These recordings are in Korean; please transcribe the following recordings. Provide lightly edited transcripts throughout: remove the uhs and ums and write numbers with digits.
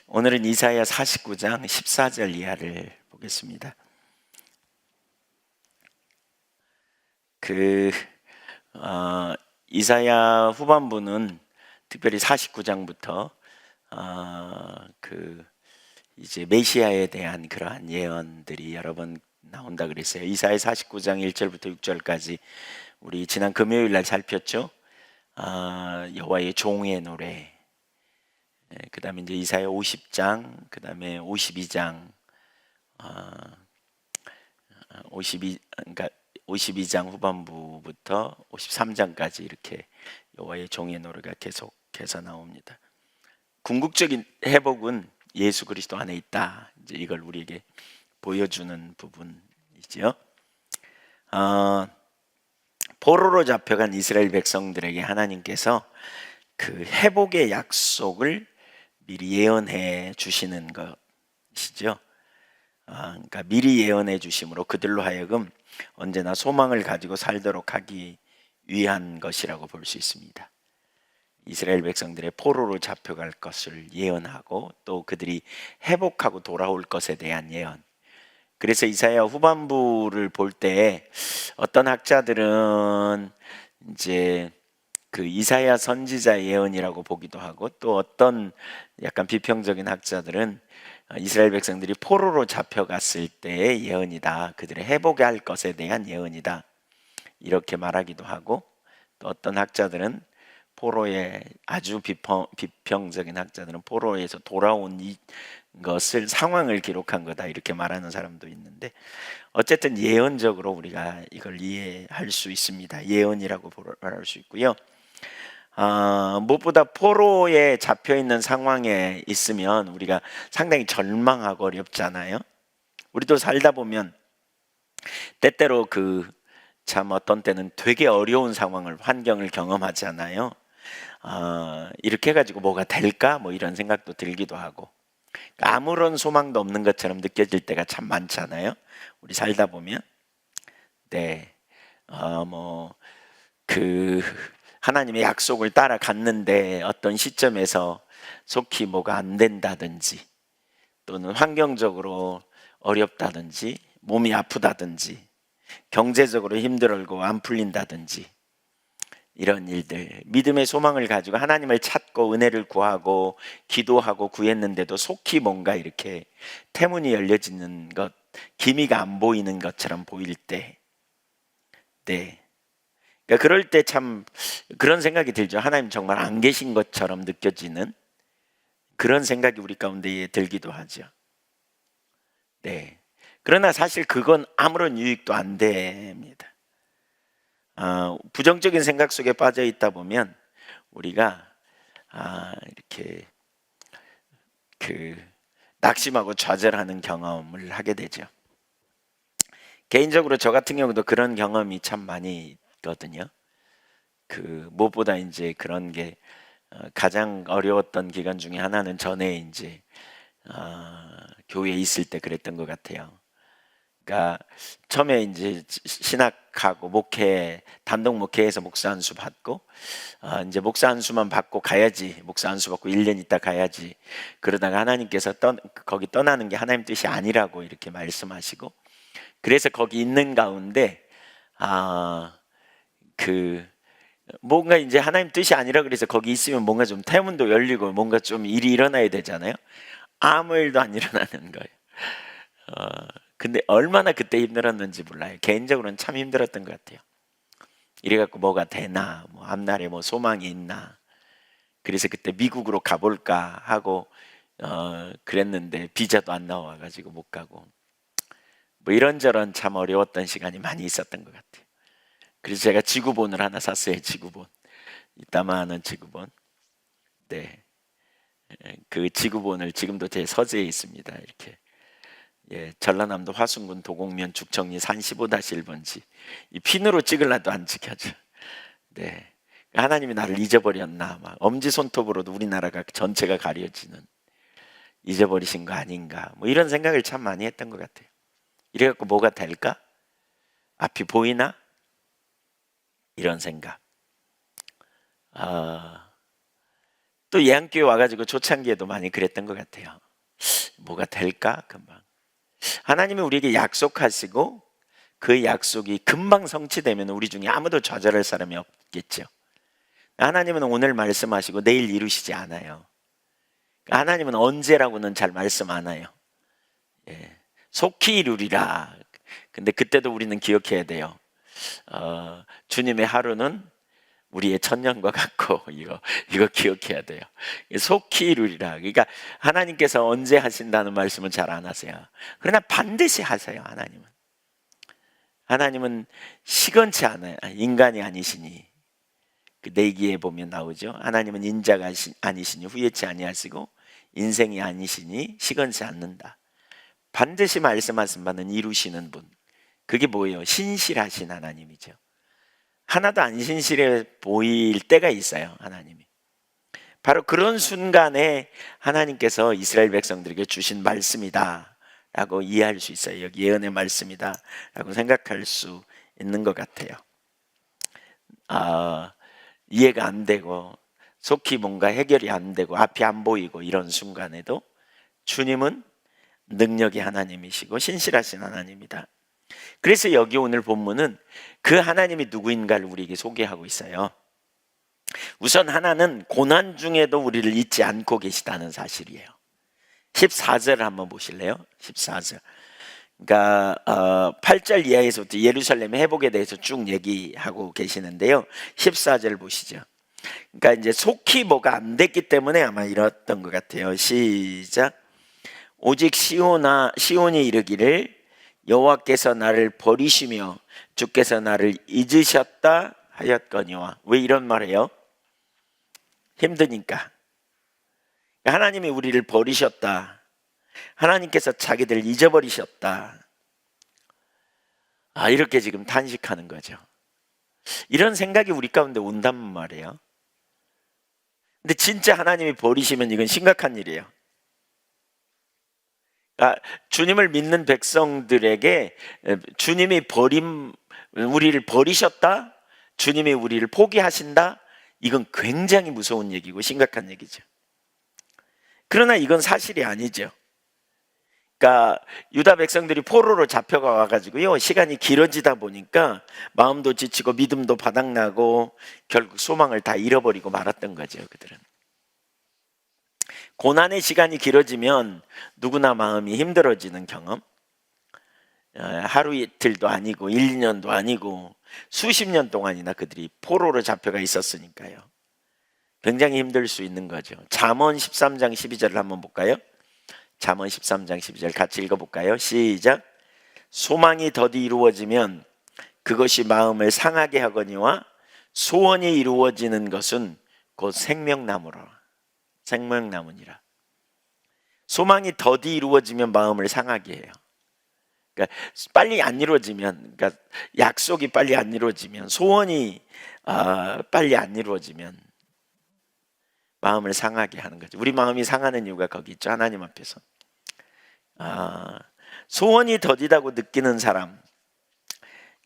오늘은 이사야 49장 14절 이하를 보겠습니다. 그 이사야 후반부는 특별히 49장부터 이제 메시아에 대한 그러한 예언들이 여러 번 나온다 그랬어요. 이사야 49장 1절부터 6절까지 우리 지난 금요일 날 살폈죠. 여호와의 종의 노래. 그 다음에 이제 이사야 50장, 그 다음에 52장, 52장 후반부부터 53장까지 이렇게 여호와의 종의 노래가 계속해서 나옵니다. 궁극적인 회복은 예수 그리스도 안에 있다. 이제 이걸 우리에게 보여주는 부분이지요. 포로로 잡혀간 이스라엘 백성들에게 하나님께서 그 회복의 약속을 미리 예언해 주시는 것이죠. 그러니까 미리 예언해 주심으로 그들로 하여금 언제나 소망을 가지고 살도록 하기 위한 것이라고 볼 수 있습니다. 이스라엘 백성들의 포로로 잡혀갈 것을 예언하고 또 그들이 회복하고 돌아올 것에 대한 예언. 그래서 이사야 후반부를 볼 때 어떤 학자들은 이제 그 이사야 선지자 예언이라고 보기도 하고, 또 어떤 약간 비평적인 학자들은 이스라엘 백성들이 포로로 잡혀갔을 때의 예언이다, 그들의 회복해 할 것에 대한 예언이다, 이렇게 말하기도 하고, 또 어떤 학자들은 포로의 아주 비평적인 학자들은 포로에서 돌아온 것을 상황을 기록한 거다, 이렇게 말하는 사람도 있는데, 어쨌든 예언적으로 우리가 이걸 이해할 수 있습니다. 예언이라고 말할 수 있고요. 무엇보다 포로에 잡혀있는 상황에 있으면 우리가 상당히 절망하고 어렵잖아요. 우리도 살다 보면 때때로 참 어떤 때는 되게 어려운 상황을, 환경을 경험하잖아요. 이렇게 해가지고 뭐가 될까? 뭐 이런 생각도 들기도 하고, 아무런 소망도 없는 것처럼 느껴질 때가 참 많잖아요. 우리 살다 보면. 네. 하나님의 약속을 따라갔는데 어떤 시점에서 속히 뭐가 안 된다든지, 또는 환경적으로 어렵다든지, 몸이 아프다든지, 경제적으로 힘들고 안 풀린다든지, 이런 일들, 믿음의 소망을 가지고 하나님을 찾고 은혜를 구하고 기도하고 구했는데도 속히 뭔가 이렇게 태문이 열려지는 것, 기미가 안 보이는 것처럼 보일 때, 네, 그러니까 그럴 때 참 그런 생각이 들죠. 하나님 정말 안 계신 것처럼 느껴지는 그런 생각이 우리 가운데 들기도 하죠. 네. 그러나 사실 그건 아무런 유익도 안 됩니다. 부정적인 생각 속에 빠져 있다 보면 우리가 이렇게 낙심하고 좌절하는 경험을 하게 되죠. 개인적으로 저 같은 경우도 그런 경험이 참 많이 있거든요. 무엇보다 이제 그런 게 가장 어려웠던 기간 중에 하나는 전에 이제 교회에 있을 때 그랬던 것 같아요. 그러니까 처음에 이제 신학하고 목회, 단독 목회에서 목사 안수 받고, 이제 목사 안수만 받고 가야지, 목사 안수 받고 1년 있다 가야지, 그러다가 하나님께서 거기 떠나는 게 하나님 뜻이 아니라고 이렇게 말씀하시고, 그래서 거기 있는 가운데 뭔가 이제 하나님 뜻이 아니라 그래서 거기 있으면 뭔가 좀 태문도 열리고 뭔가 좀 일이 일어나야 되잖아요. 아무 일도 안 일어나는 거예요. 근데 얼마나 그때 힘들었는지 몰라요. 개인적으로는 참 힘들었던 것 같아요. 이래갖고 뭐가 되나, 뭐 앞날에 뭐 소망이 있나. 그래서 그때 미국으로 가볼까 하고 그랬는데 비자도 안 나와가지고 못 가고, 뭐 이런저런 참 어려웠던 시간이 많이 있었던 것 같아요. 그래서 제가 지구본을 하나 샀어요. 지구본, 이따만한 지구본. 네, 그 지구본을 지금도 제 서재에 있습니다. 이렇게. 예, 전라남도 화순군 도곡면 죽청리 산 15-1번지. 이 핀으로 찍으려도 안 찍혀져. 네, 하나님이 나를 잊어버렸나, 막 엄지 손톱으로도 우리나라가 전체가 가려지는, 잊어버리신 거 아닌가, 뭐 이런 생각을 참 많이 했던 것 같아요. 이래갖고 뭐가 될까? 앞이 보이나? 이런 생각. 또 예안교회 와가지고 초창기에도 많이 그랬던 것 같아요. 뭐가 될까? 금방. 하나님이 우리에게 약속하시고 그 약속이 금방 성취되면 우리 중에 아무도 좌절할 사람이 없겠죠. 하나님은 오늘 말씀하시고 내일 이루시지 않아요. 하나님은 언제라고는 잘 말씀 안 해요. 예. 속히 이루리라. 근데 그때도 우리는 기억해야 돼요. 주님의 하루는 우리의 천년과 같고, 이거 기억해야 돼요. 속히 이루리라. 그러니까 하나님께서 언제 하신다는 말씀은 잘 안 하세요. 그러나 반드시 하세요. 하나님은 시건치 않아요. 인간이 아니시니. 그 내기에 보면 나오죠. 하나님은 인자가 아니시니 후회치 아니하시고 인생이 아니시니 시건치 않는다. 반드시 말씀하신 바는 이루시는 분. 그게 뭐예요? 신실하신 하나님이죠. 하나도 안 신실해 보일 때가 있어요. 하나님이. 바로 그런 순간에 하나님께서 이스라엘 백성들에게 주신 말씀이다 라고 이해할 수 있어요. 여기 예언의 말씀이다 라고 생각할 수 있는 것 같아요. 이해가 안 되고 속히 뭔가 해결이 안 되고 앞이 안 보이고 이런 순간에도 주님은 능력의 하나님이시고 신실하신 하나님이다. 그래서 여기 오늘 본문은 그 하나님이 누구인가를 우리에게 소개하고 있어요. 우선 하나는 고난 중에도 우리를 잊지 않고 계시다는 사실이에요. 14절을 한번 보실래요? 14절. 그러니까 8절 이하에서부터 예루살렘의 회복에 대해서 쭉 얘기하고 계시는데요. 14절 보시죠. 그러니까 이제 속히 뭐가 안 됐기 때문에 아마 이랬던 것 같아요. 시작. 오직 시온이 이르기를 여호와께서 나를 버리시며 주께서 나를 잊으셨다 하였거니와. 왜 이런 말해요? 힘드니까. 하나님이 우리를 버리셨다. 하나님께서 자기들 잊어버리셨다. 이렇게 지금 탄식하는 거죠. 이런 생각이 우리 가운데 온단 말이에요. 근데 진짜 하나님이 버리시면 이건 심각한 일이에요. 주님을 믿는 백성들에게 주님이 우리를 버리셨다, 주님이 우리를 포기하신다, 이건 굉장히 무서운 얘기고 심각한 얘기죠. 그러나 이건 사실이 아니죠. 그러니까 유다 백성들이 포로로 잡혀가 와가지고요, 시간이 길어지다 보니까 마음도 지치고 믿음도 바닥나고 결국 소망을 다 잃어버리고 말았던 거죠. 그들은 고난의 시간이 길어지면 누구나 마음이 힘들어지는 경험. 하루 이틀도 아니고 1, 2년도 아니고 수십 년 동안이나 그들이 포로로 잡혀가 있었으니까요. 굉장히 힘들 수 있는 거죠. 잠언 13장 12절을 한번 볼까요? 잠언 13장 12절 같이 읽어볼까요? 시작. 소망이 더디 이루어지면 그것이 마음을 상하게 하거니와 소원이 이루어지는 것은 곧 생명나무라. 생명나무니라. 소망이 더디 이루어지면 마음을 상하게 해요. 그러니까 빨리 안 이루어지면, 그러니까 약속이 빨리 안 이루어지면, 소원이 빨리 안 이루어지면 마음을 상하게 하는 거죠. 우리 마음이 상하는 이유가 거기 있죠. 하나님 앞에서. 소원이 더디다고 느끼는 사람,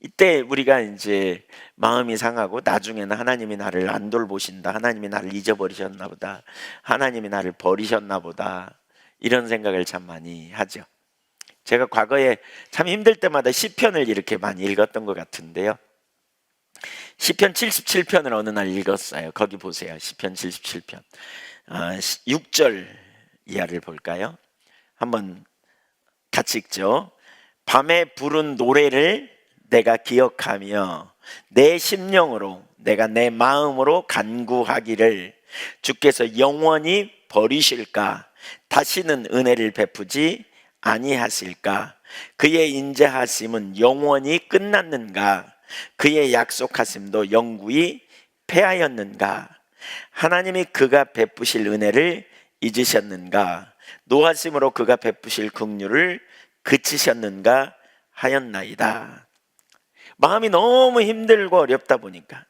이때 우리가 이제 마음이 상하고 나중에는 하나님이 나를 안 돌보신다, 하나님이 나를 잊어버리셨나 보다, 하나님이 나를 버리셨나 보다, 이런 생각을 참 많이 하죠. 제가 과거에 참 힘들 때마다 시편을 이렇게 많이 읽었던 것 같은데요. 시편 77편을 어느 날 읽었어요. 거기 보세요. 시편 77편 6절 이하를 볼까요? 한번 같이 읽죠. 밤에 부른 노래를 내가 기억하며 내 심령으로 내가 내 마음으로 간구하기를 주께서 영원히 버리실까? 다시는 은혜를 베푸지 아니하실까? 그의 인자하심은 영원히 끝났는가? 그의 약속하심도 영구히 패하였는가? 하나님이 그가 베푸실 은혜를 잊으셨는가? 노하심으로 그가 베푸실 긍휼을 그치셨는가 하였나이다. 마음이 너무 힘들고 어렵다 보니까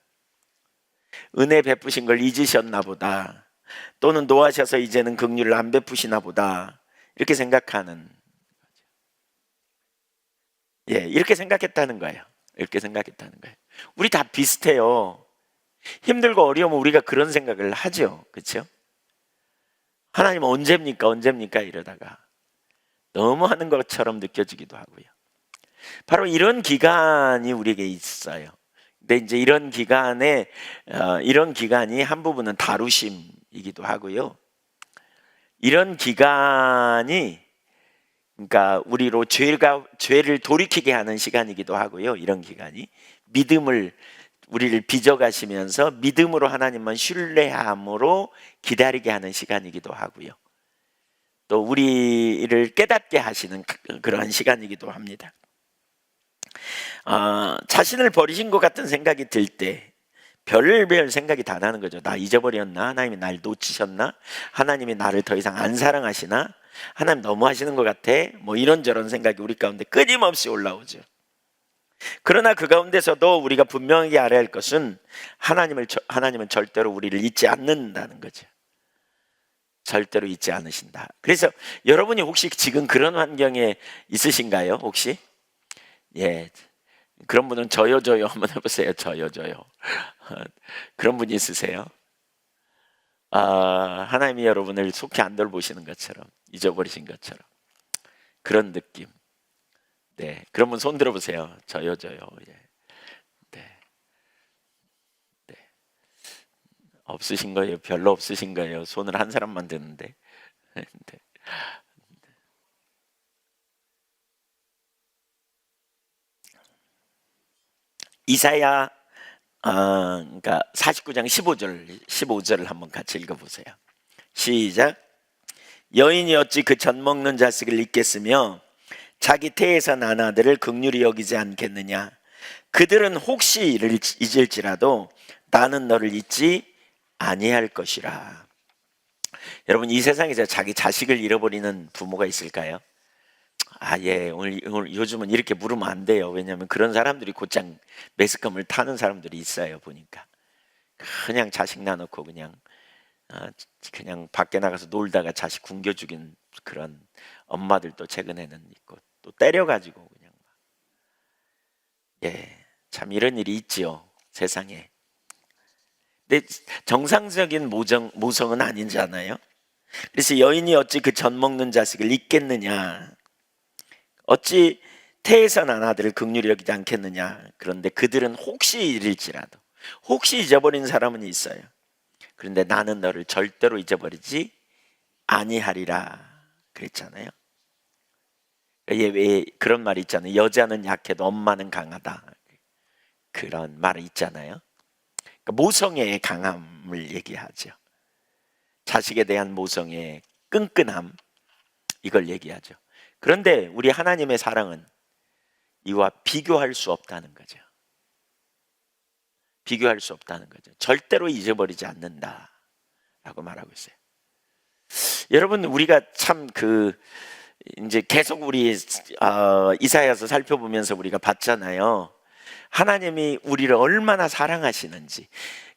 은혜 베푸신 걸 잊으셨나 보다, 또는 노하셔서 이제는 긍휼을 안 베푸시나 보다, 이렇게 생각하는 거죠. 이렇게 생각했다는 거예요. 이렇게 생각했다는 거예요. 우리 다 비슷해요. 힘들고 어려우면 우리가 그런 생각을 하죠. 그렇죠? 하나님 언제입니까? 언제입니까? 이러다가 너무 하는 것처럼 느껴지기도 하고요. 바로 이런 기간이 우리에게 있어요. 근데 이제 이런 기간이 한 부분은 다루심이기도 하고요. 이런 기간이 그러니까 우리로 죄를 돌이키게 하는 시간이기도 하고요. 이런 기간이 우리를 빚어가시면서 믿음으로 하나님만 신뢰함으로 기다리게 하는 시간이기도 하고요. 또 우리를 깨닫게 하시는 그러한 시간이기도 합니다. 자신을 버리신 것 같은 생각이 들 때 별별 생각이 다 나는 거죠. 나 잊어버렸나? 하나님이 날 놓치셨나? 하나님이 나를 더 이상 안 사랑하시나? 하나님 너무 하시는 것 같아? 뭐 이런저런 생각이 우리 가운데 끊임없이 올라오죠. 그러나 그 가운데서도 우리가 분명하게 알아야 할 것은 하나님은 절대로 우리를 잊지 않는다는 거죠. 절대로 잊지 않으신다. 그래서 여러분이 혹시 지금 그런 환경에 있으신가요? 혹시? 예. 그런 분은 저요 한번 해보세요. 저요. 그런 분이 있으세요? 하나님이 여러분을 속히 안 돌보시는 것처럼, 잊어버리신 것처럼 그런 느낌. 네, 그런 분 손 들어보세요. 저요. 예. 네. 네. 없으신 거예요? 별로 없으신 거예요? 손을 한 사람만 드는데. 네. 이사야 그러니까 49장 15절을 한번 같이 읽어보세요. 시작. 여인이 어찌 그 젖 먹는 자식을 잊겠으며 자기 태에서 난 아들을 긍휼히 여기지 않겠느냐. 그들은 혹시 이를 잊을지라도 나는 너를 잊지 아니할 것이라. 여러분, 이 세상에서 자기 자식을 잃어버리는 부모가 있을까요? 예, 오늘 요즘은 이렇게 물으면 안 돼요. 왜냐하면 그런 사람들이 곧장 매스컴을 타는 사람들이 있어요. 보니까 그냥 자식 나놓고 그냥 밖에 나가서 놀다가 자식 굶겨 죽인 그런 엄마들도 최근에는 있고, 또 때려가지고 그냥 참 이런 일이 있지요, 세상에. 근데 정상적인 모성은 아니잖아요. 그래서 여인이 어찌 그 젖 먹는 자식을 잊겠느냐. 어찌 태에서 난 아들을 긍휼히 여기지 않겠느냐. 그런데 그들은 혹시 잊을지라도, 혹시 잊어버린 사람은 있어요. 그런데 나는 너를 절대로 잊어버리지 아니하리라 그랬잖아요. 왜 그런 말이 있잖아요. 여자는 약해도 엄마는 강하다. 그런 말이 있잖아요. 그러니까 모성애의 강함을 얘기하죠. 자식에 대한 모성애의 끈끈함, 이걸 얘기하죠. 그런데 우리 하나님의 사랑은 이와 비교할 수 없다는 거죠. 비교할 수 없다는 거죠. 절대로 잊어버리지 않는다라고 말하고 있어요. 여러분, 우리가 참 이제 계속 우리 이사야서 살펴보면서 우리가 봤잖아요. 하나님이 우리를 얼마나 사랑하시는지.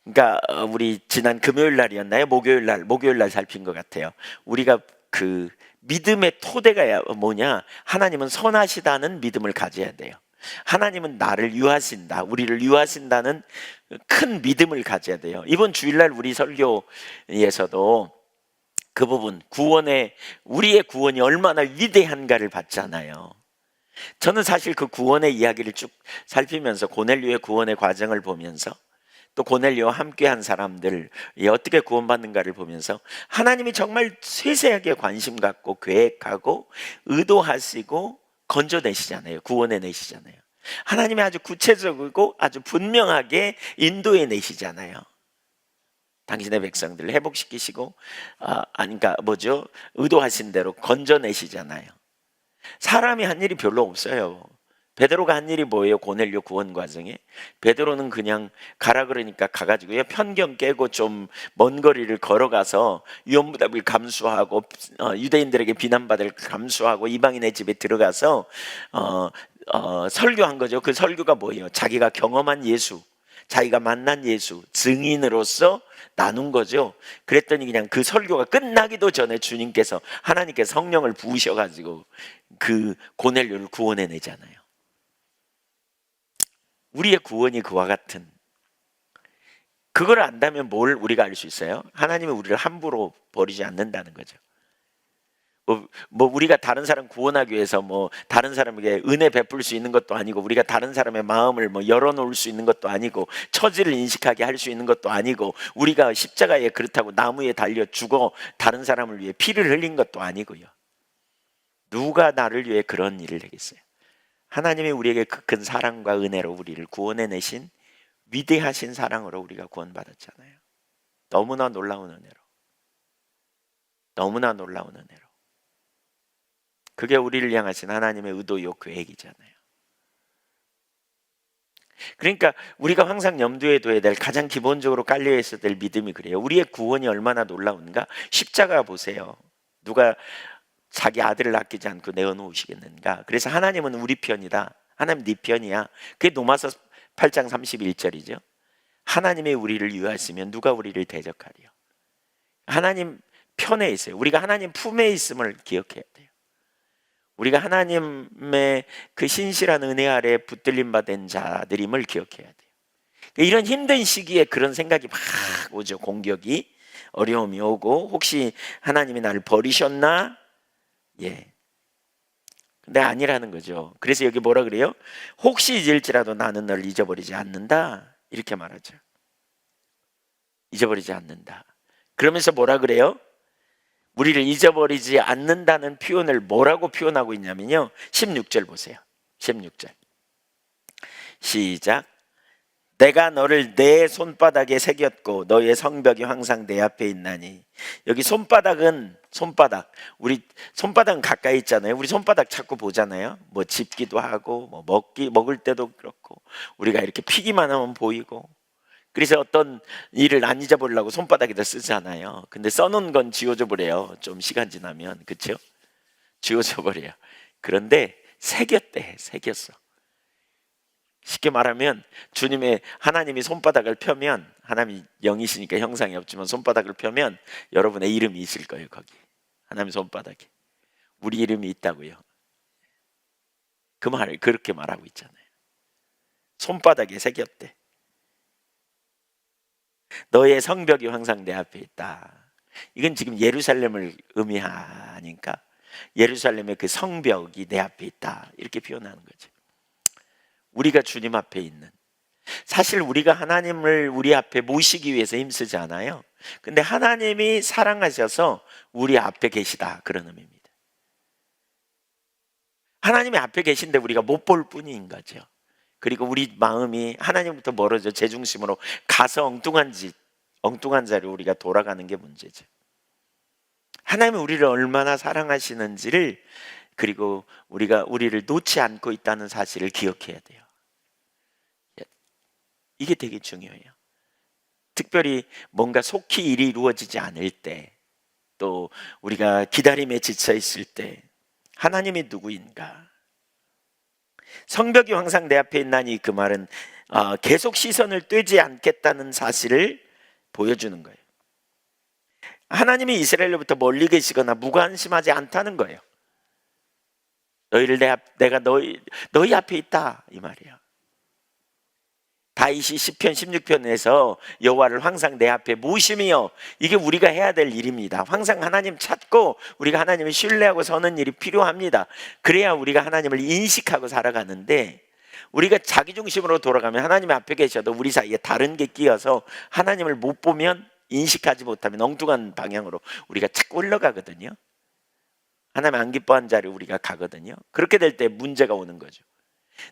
그러니까 우리 지난 금요일 날이었나요? 목요일 날 살핀 것 같아요. 우리가 그 믿음의 토대가 뭐냐? 하나님은 선하시다는 믿음을 가져야 돼요. 하나님은 나를 유하신다, 우리를 유하신다는 큰 믿음을 가져야 돼요. 이번 주일날 우리 설교에서도 그 부분, 우리의 구원이 얼마나 위대한가를 봤잖아요. 저는 사실 그 구원의 이야기를 쭉 살피면서, 고넬료의 구원의 과정을 보면서, 또 고넬료와 함께한 사람들이 어떻게 구원받는가를 보면서 하나님이 정말 세세하게 관심 갖고 계획하고 의도하시고 건져내시잖아요. 구원해내시잖아요. 하나님이 아주 구체적이고 아주 분명하게 인도해내시잖아요. 당신의 백성들을 회복시키시고 그러니까 의도하신 대로 건져내시잖아요. 사람이 한 일이 별로 없어요. 베드로가 한 일이 뭐예요? 고넬료 구원 과정에 베드로는 그냥 가라 그러니까 가가지고요, 편견 깨고 좀 먼 거리를 걸어가서 위험부담을 감수하고 유대인들에게 비난받을 감수하고 이방인의 집에 들어가서 설교한 거죠. 그 설교가 뭐예요? 자기가 경험한 예수, 자기가 만난 예수 증인으로서 나눈 거죠. 그랬더니 그냥 그 설교가 끝나기도 전에 하나님께서 성령을 부으셔가지고 그 고넬료를 구원해내잖아요. 우리의 구원이 그와 같은, 그걸 안다면 뭘 우리가 알 수 있어요? 하나님이 우리를 함부로 버리지 않는다는 거죠. 뭐 우리가 다른 사람 구원하기 위해서 뭐 다른 사람에게 은혜 베풀 수 있는 것도 아니고, 우리가 다른 사람의 마음을 뭐 열어놓을 수 있는 것도 아니고, 처지를 인식하게 할 수 있는 것도 아니고, 우리가 십자가에 그렇다고 나무에 달려 죽어 다른 사람을 위해 피를 흘린 것도 아니고요. 누가 나를 위해 그런 일을 하겠어요? 하나님이 우리에게 그 큰 사랑과 은혜로 우리를 구원해내신 위대하신 사랑으로 우리가 구원받았잖아요. 너무나 놀라운 은혜로, 너무나 놀라운 은혜로. 그게 우리를 향하신 하나님의 의도요 계획이잖아요. 그러니까 우리가 항상 염두에 둬야 될, 가장 기본적으로 깔려 있어야 될 믿음이 그래요. 우리의 구원이 얼마나 놀라운가? 십자가 보세요. 누가 자기 아들을 아끼지 않고 내어놓으시겠는가? 그래서 하나님은 우리 편이다. 하나님 네 편이야. 그게 로마서 8장 31절이죠. 하나님이 우리를 위하시면 누가 우리를 대적하리요? 하나님 편에 있어요. 우리가 하나님 품에 있음을 기억해야 돼요. 우리가 하나님의 그 신실한 은혜 아래 붙들림 받은 자들임을 기억해야 돼요. 이런 힘든 시기에 그런 생각이 막 오죠. 공격이, 어려움이 오고, 혹시 하나님이 나를 버리셨나? 예. 근데 아니라는 거죠. 그래서 여기 뭐라 그래요? 혹시 잊을지라도 나는 너를 잊어버리지 않는다, 이렇게 말하죠. 잊어버리지 않는다. 그러면서 뭐라 그래요? 우리를 잊어버리지 않는다는 표현을 뭐라고 표현하고 있냐면요, 16절 보세요. 16절 시작. 내가 너를 내 손바닥에 새겼고 너의 성벽이 항상 내 앞에 있나니. 여기 손바닥은, 우리 손바닥은 가까이 있잖아요. 우리 손바닥 자꾸 보잖아요. 뭐 짚기도 하고, 뭐 먹을 때도 그렇고, 우리가 이렇게 피기만 하면 보이고. 그래서 어떤 일을 안 잊어버리려고 손바닥에다 쓰잖아요. 근데 써놓은 건 지워져 버려요. 좀 시간 지나면. 그렇죠? 지워져 버려요. 그런데 새겼어. 쉽게 말하면 하나님이 손바닥을 펴면, 하나님이 영이시니까 형상이 없지만 손바닥을 펴면 여러분의 이름이 있을 거예요. 거기 하나님 손바닥에 우리 이름이 있다고요. 그 말을 그렇게 말하고 있잖아요. 손바닥에 새겼대. 너의 성벽이 항상 내 앞에 있다. 이건 지금 예루살렘을 의미하니까 예루살렘의 그 성벽이 내 앞에 있다, 이렇게 표현하는 거죠. 우리가 주님 앞에 있는, 사실 우리가 하나님을 우리 앞에 모시기 위해서 힘쓰지 않아요. 근데 하나님이 사랑하셔서 우리 앞에 계시다, 그런 의미입니다. 하나님이 앞에 계신데 우리가 못 볼 뿐인 거죠. 그리고 우리 마음이 하나님부터 멀어져 제 중심으로 가서 엉뚱한 자리로 우리가 돌아가는 게 문제죠. 하나님이 우리를 얼마나 사랑하시는지를, 그리고 우리가 우리를 놓지 않고 있다는 사실을 기억해야 돼요. 이게 되게 중요해요. 특별히 뭔가 속히 일이 이루어지지 않을 때, 또 우리가 기다림에 지쳐 있을 때 하나님이 누구인가? 성벽이 항상 내 앞에 있나니, 그 말은 계속 시선을 떼지 않겠다는 사실을 보여주는 거예요. 하나님이 이스라엘로부터 멀리 계시거나 무관심하지 않다는 거예요. 내가 너희 앞에 있다, 이 말이에요. 다윗이 시편 16편에서 여호와를 항상 내 앞에 모심이요, 이게 우리가 해야 될 일입니다. 항상 하나님 찾고 우리가 하나님을 신뢰하고 서는 일이 필요합니다. 그래야 우리가 하나님을 인식하고 살아가는데, 우리가 자기 중심으로 돌아가면 하나님 앞에 계셔도 우리 사이에 다른 게 끼어서 하나님을 못 보면, 인식하지 못하면 엉뚱한 방향으로 우리가 자꾸 흘러가거든요. 하나님 안 기뻐하는 자리로 우리가 가거든요. 그렇게 될 때 문제가 오는 거죠.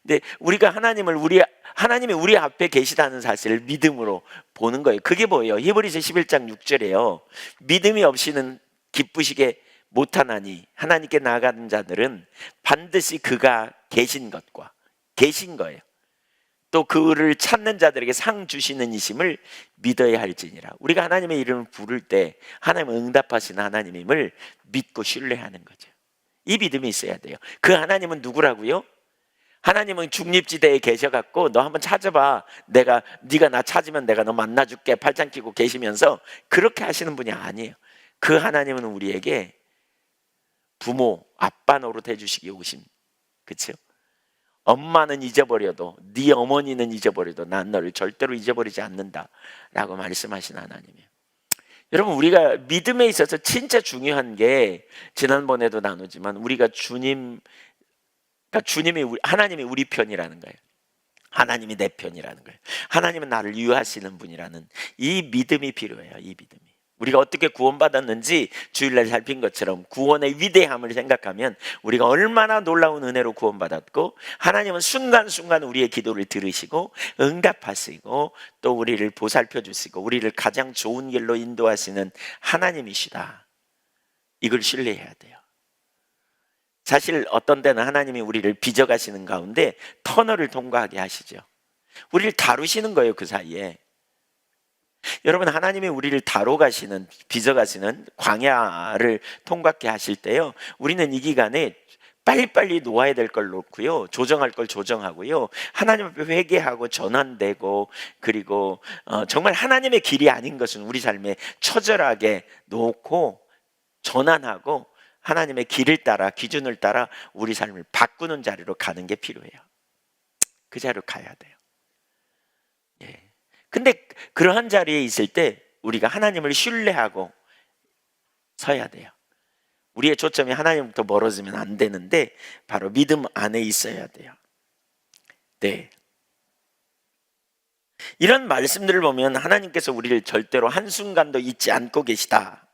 근데 우리가 하나님이 우리 앞에 계시다는 사실을 믿음으로 보는 거예요. 그게 뭐예요? 히브리서 11장 6절에요. 믿음이 없이는 기쁘시게 못하나니 하나님께 나아가는 자들은 반드시 그가 계신 거예요. 또 그를 찾는 자들에게 상 주시는 이심을 믿어야 할지니라. 우리가 하나님의 이름을 부를 때 하나님은 응답하시는 하나님임을 믿고 신뢰하는 거죠. 이 믿음이 있어야 돼요. 그 하나님은 누구라고요? 하나님은 중립지대에 계셔갖고 너 한번 찾아봐, 네가 나 찾으면 내가 너 만나줄게, 팔짱 끼고 계시면서 그렇게 하시는 분이 아니에요. 그 하나님은 우리에게 부모, 아빠 노릇 해주시기 오신, 그렇죠? 엄마는 잊어버려도, 네 어머니는 잊어버려도 난 너를 절대로 잊어버리지 않는다 라고 말씀하신 하나님이에요. 여러분, 우리가 믿음에 있어서 진짜 중요한 게, 지난번에도 나누지만 우리가 하나님이 우리 편이라는 거예요. 하나님이 내 편이라는 거예요. 하나님은 나를 유하시는 분이라는 이 믿음이 필요해요. 이 믿음이. 우리가 어떻게 구원받았는지 주일날 살핀 것처럼 구원의 위대함을 생각하면 우리가 얼마나 놀라운 은혜로 구원받았고, 하나님은 순간순간 우리의 기도를 들으시고 응답하시고 또 우리를 보살펴 주시고 우리를 가장 좋은 길로 인도하시는 하나님이시다. 이걸 신뢰해야 돼요. 사실 어떤 때는 하나님이 우리를 빚어가시는 가운데 터널을 통과하게 하시죠. 우리를 다루시는 거예요. 그 사이에. 여러분, 하나님이 우리를 다뤄가시는, 빚어가시는 광야를 통과하게 하실 때요, 우리는 이 기간에 빨리빨리 놓아야 될 걸 놓고요, 조정할 걸 조정하고요, 하나님 앞에 회개하고 전환되고, 그리고 정말 하나님의 길이 아닌 것은 우리 삶에 처절하게 놓고 전환하고 하나님의 길을 따라, 기준을 따라 우리 삶을 바꾸는 자리로 가는 게 필요해요. 그 자리로 가야 돼요. 예. 근데 그러한 자리에 있을 때 우리가 하나님을 신뢰하고 서야 돼요. 우리의 초점이 하나님부터 멀어지면 안 되는데 바로 믿음 안에 있어야 돼요. 네. 이런 말씀들을 보면 하나님께서 우리를 절대로 한순간도 잊지 않고 계시다.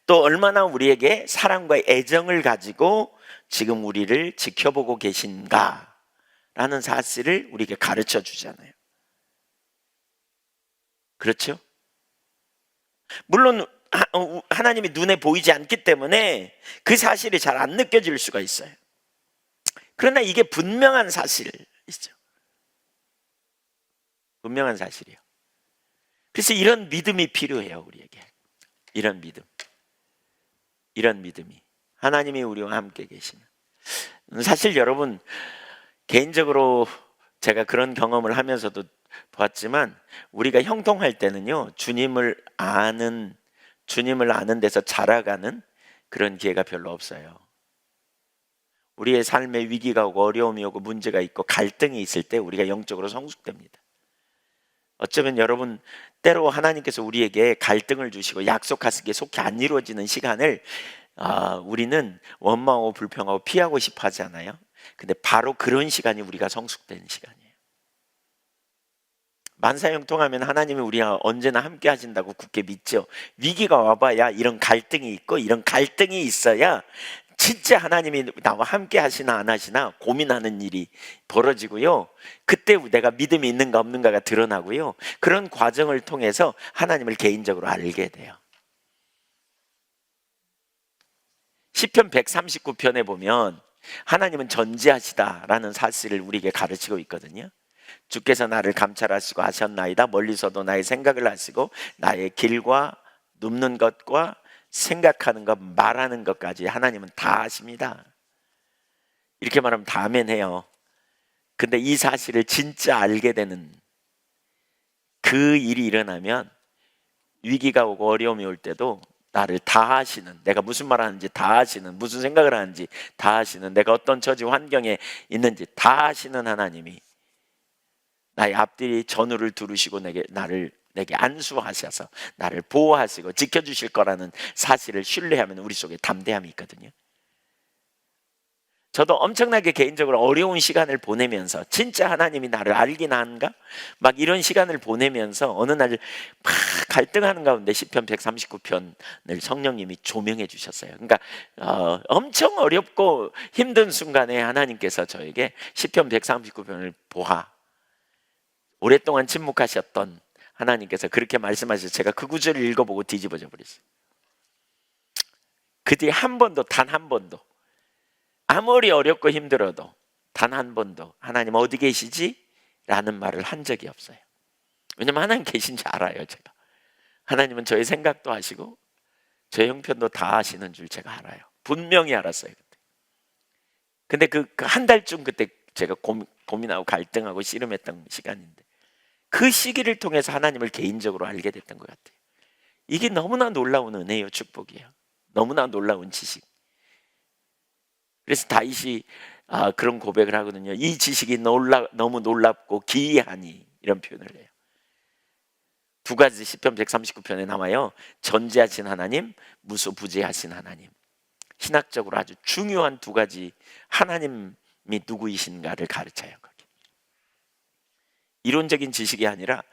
또 얼마나 우리에게 사랑과 애정을 가지고 지금 우리를 지켜보고 계신가 라는 사실을 우리에게 가르쳐 주잖아요. 그렇죠? 물론 하나님이 눈에 보이지 않기 때문에 그 사실이 잘 안 느껴질 수가 있어요. 그러나 이게 분명한 사실이죠. 분명한 사실이에요. 그래서 이런 믿음이 필요해요. 우리에게 이런 믿음, 이런 믿음이, 하나님이 우리와 함께 계시는. 사실 여러분, 개인적으로 제가 그런 경험을 하면서도 보았지만, 우리가 형통할 때는요, 주님을 아는 데서 자라가는 그런 기회가 별로 없어요. 우리의 삶에 위기가 오고 어려움이 오고 문제가 있고 갈등이 있을 때 우리가 영적으로 성숙됩니다. 어쩌면 여러분, 때로 하나님께서 우리에게 갈등을 주시고 약속하신 게 속히 안 이루어지는 시간을 우리는 원망하고 불평하고 피하고 싶어 하지 않아요? 근데 바로 그런 시간이 우리가 성숙되는 시간이에요. 만사형통하면 하나님이 우리와 언제나 함께 하신다고 굳게 믿죠. 위기가 와봐야 이런 갈등이 있고, 이런 갈등이 있어야 진짜 하나님이 나와 함께 하시나 안 하시나 고민하는 일이 벌어지고요, 그때 내가 믿음이 있는가 없는가가 드러나고요, 그런 과정을 통해서 하나님을 개인적으로 알게 돼요. 시편 139편에 보면 하나님은 전지하시다라는 사실을 우리에게 가르치고 있거든요. 주께서 나를 감찰하시고 하셨나이다. 멀리서도 나의 생각을 하시고 나의 길과 눕는 것과 생각하는 것, 말하는 것까지 하나님은 다 아십니다. 이렇게 말하면 다 아멘해요. 근데 이 사실을 진짜 알게 되는 그 일이 일어나면 위기가 오고 어려움이 올 때도 나를 다 아시는, 내가 무슨 말 하는지 다 아시는, 무슨 생각을 하는지 다 아시는, 내가 어떤 처지 환경에 있는지 다 아시는 하나님이 나의 앞뒤 전후를 두르시고 내게 안수하셔서 나를 보호하시고 지켜주실 거라는 사실을 신뢰하면 우리 속에 담대함이 있거든요. 저도 엄청나게 개인적으로 어려운 시간을 보내면서 진짜 하나님이 나를 알긴 한가? 막 이런 시간을 보내면서 어느 날 막 갈등하는 가운데 시편 139편을 성령님이 조명해 주셨어요. 그러니까 엄청 어렵고 힘든 순간에 하나님께서 저에게 시편 139편을 보아, 오랫동안 침묵하셨던 하나님께서 그렇게 말씀하셔서 제가 그 구절을 읽어보고 뒤집어져 버렸어요. 그 뒤에 한 번도, 단 한 번도, 아무리 어렵고 힘들어도 단 한 번도 하나님 어디 계시지? 라는 말을 한 적이 없어요. 왜냐면 하나님 계신지 알아요. 제가 하나님은 저의 생각도 하시고 저의 형편도 다 아시는 줄 제가 알아요. 분명히 알았어요. 근데 그 한 달쯤 그때 제가 고민하고 갈등하고 씨름했던 시간인데, 그 시기를 통해서 하나님을 개인적으로 알게 됐던 것 같아요. 이게 너무나 놀라운 은혜예요. 축복이에요. 너무나 놀라운 지식. 그래서 다윗이 그런 고백을 하거든요. 이 지식이 너무 놀랍고 기이하니, 이런 표현을 해요. 두 가지 시편 139편에 나와요. 전지하신 하나님, 무소부재하신 하나님. 신학적으로 아주 중요한 두 가지 하나님이 누구이신가를 가르쳐요. 거기. 이론적인 지식이 아니라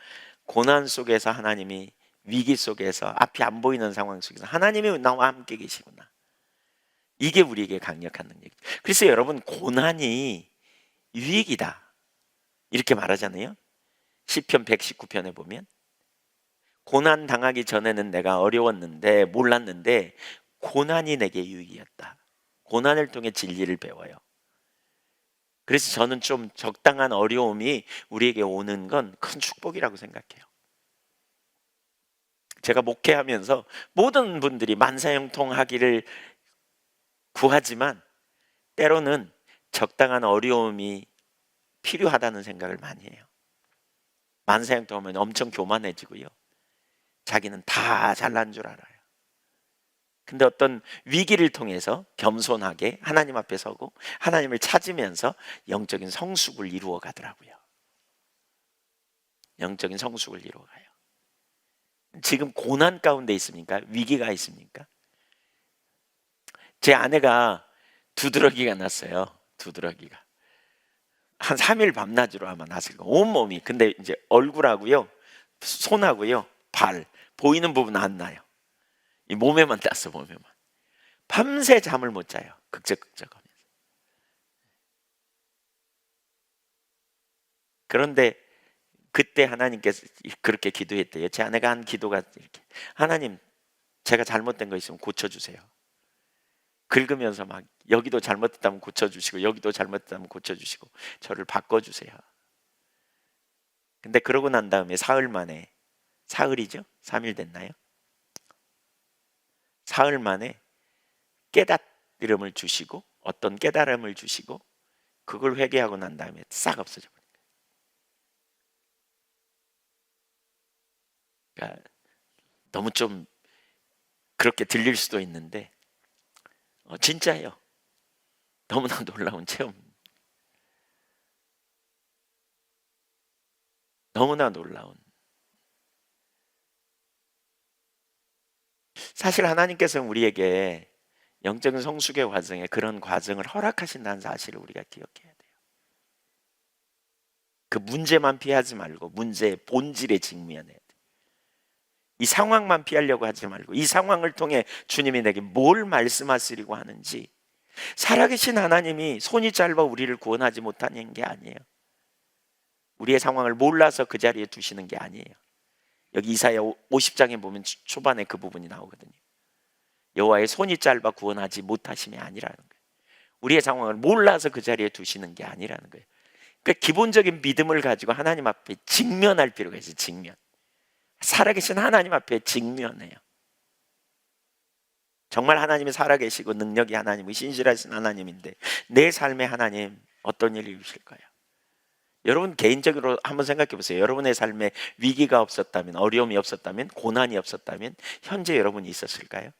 고난 속에서 하나님이, 위기 속에서, 앞이 안 보이는 상황 속에서 하나님이 나와 함께 계시구나. 이게 우리에게 강력한 능력이죠. 그래서 여러분, 고난이 유익이다 이렇게 말하잖아요. 시편 119편에 보면 고난 당하기 전에는 내가 어려웠는데, 몰랐는데 고난이 내게 유익이었다. 고난을 통해 진리를 배워요. 그래서 저는 좀 적당한 어려움이 우리에게 오는 건 큰 축복이라고 생각해요. 제가 목회하면서 모든 분들이 만사형통하기를 구하지만 때로는 적당한 어려움이 필요하다는 생각을 많이 해요. 만사형통하면 엄청 교만해지고요, 자기는 다 잘난 줄 알아요. 근데 어떤 위기를 통해서 겸손하게 하나님 앞에 서고 하나님을 찾으면서 영적인 성숙을 이루어 가더라고요. 영적인 성숙을 이루어 가요. 지금 고난 가운데 있습니까? 위기가 있습니까? 제 아내가 두드러기가 났어요. 두드러기가 한 3일 밤낮으로 아마 났을 거예요. 온몸이. 근데 이제 얼굴하고요, 손하고요, 발 보이는 부분은 안 나요. 이 몸에만 땄어. 몸에만. 밤새 잠을 못 자요. 극적극적하면서. 그런데 그때 하나님께서 그렇게 기도했대요. 제 아내가 한 기도가 이렇게: 하나님, 제가 잘못된 거 있으면 고쳐주세요. 긁으면서 막 여기도 잘못됐다면 고쳐주시고 여기도 잘못됐다면 고쳐주시고 저를 바꿔주세요. 근데 그러고 난 다음에 사흘 만에, 사흘이죠? 3일 됐나요? 사흘 만에 깨달음을 주시고, 어떤 깨달음을 주시고, 그걸 회개하고 난 다음에 싹 없어져 버려요. 그러니까 너무 좀 그렇게 들릴 수도 있는데 진짜예요. 너무나 놀라운 체험. 너무나 놀라운. 사실 하나님께서는 우리에게 영적인 성숙의 과정에 그런 과정을 허락하신다는 사실을 우리가 기억해야 돼요. 그 문제만 피하지 말고 문제의 본질에 직면해야 돼요. 이 상황만 피하려고 하지 말고 이 상황을 통해 주님이 내게 뭘 말씀하시려고 하는지, 살아계신 하나님이 손이 짧아 우리를 구원하지 못하는 게 아니에요. 우리의 상황을 몰라서 그 자리에 두시는 게 아니에요. 여기 이사야 50장에 보면 초반에 그 부분이 나오거든요. 여호와의 손이 짧아 구원하지 못하심이 아니라는 거예요. 우리의 상황을 몰라서 그 자리에 두시는 게 아니라는 거예요. 그러니까 기본적인 믿음을 가지고 하나님 앞에 직면할 필요가 있어요. 직면. 살아계신 하나님 앞에 직면해요. 정말 하나님이 살아계시고 능력이 하나님이 신실하신 하나님인데 내 삶에 하나님 어떤 일을 이루실까요? 여러분 개인적으로 한번 생각해 보세요. 여러분의 삶에 위기가 없었다면, 어려움이 없었다면, 고난이 없었다면 현재 여러분이 있었을까요?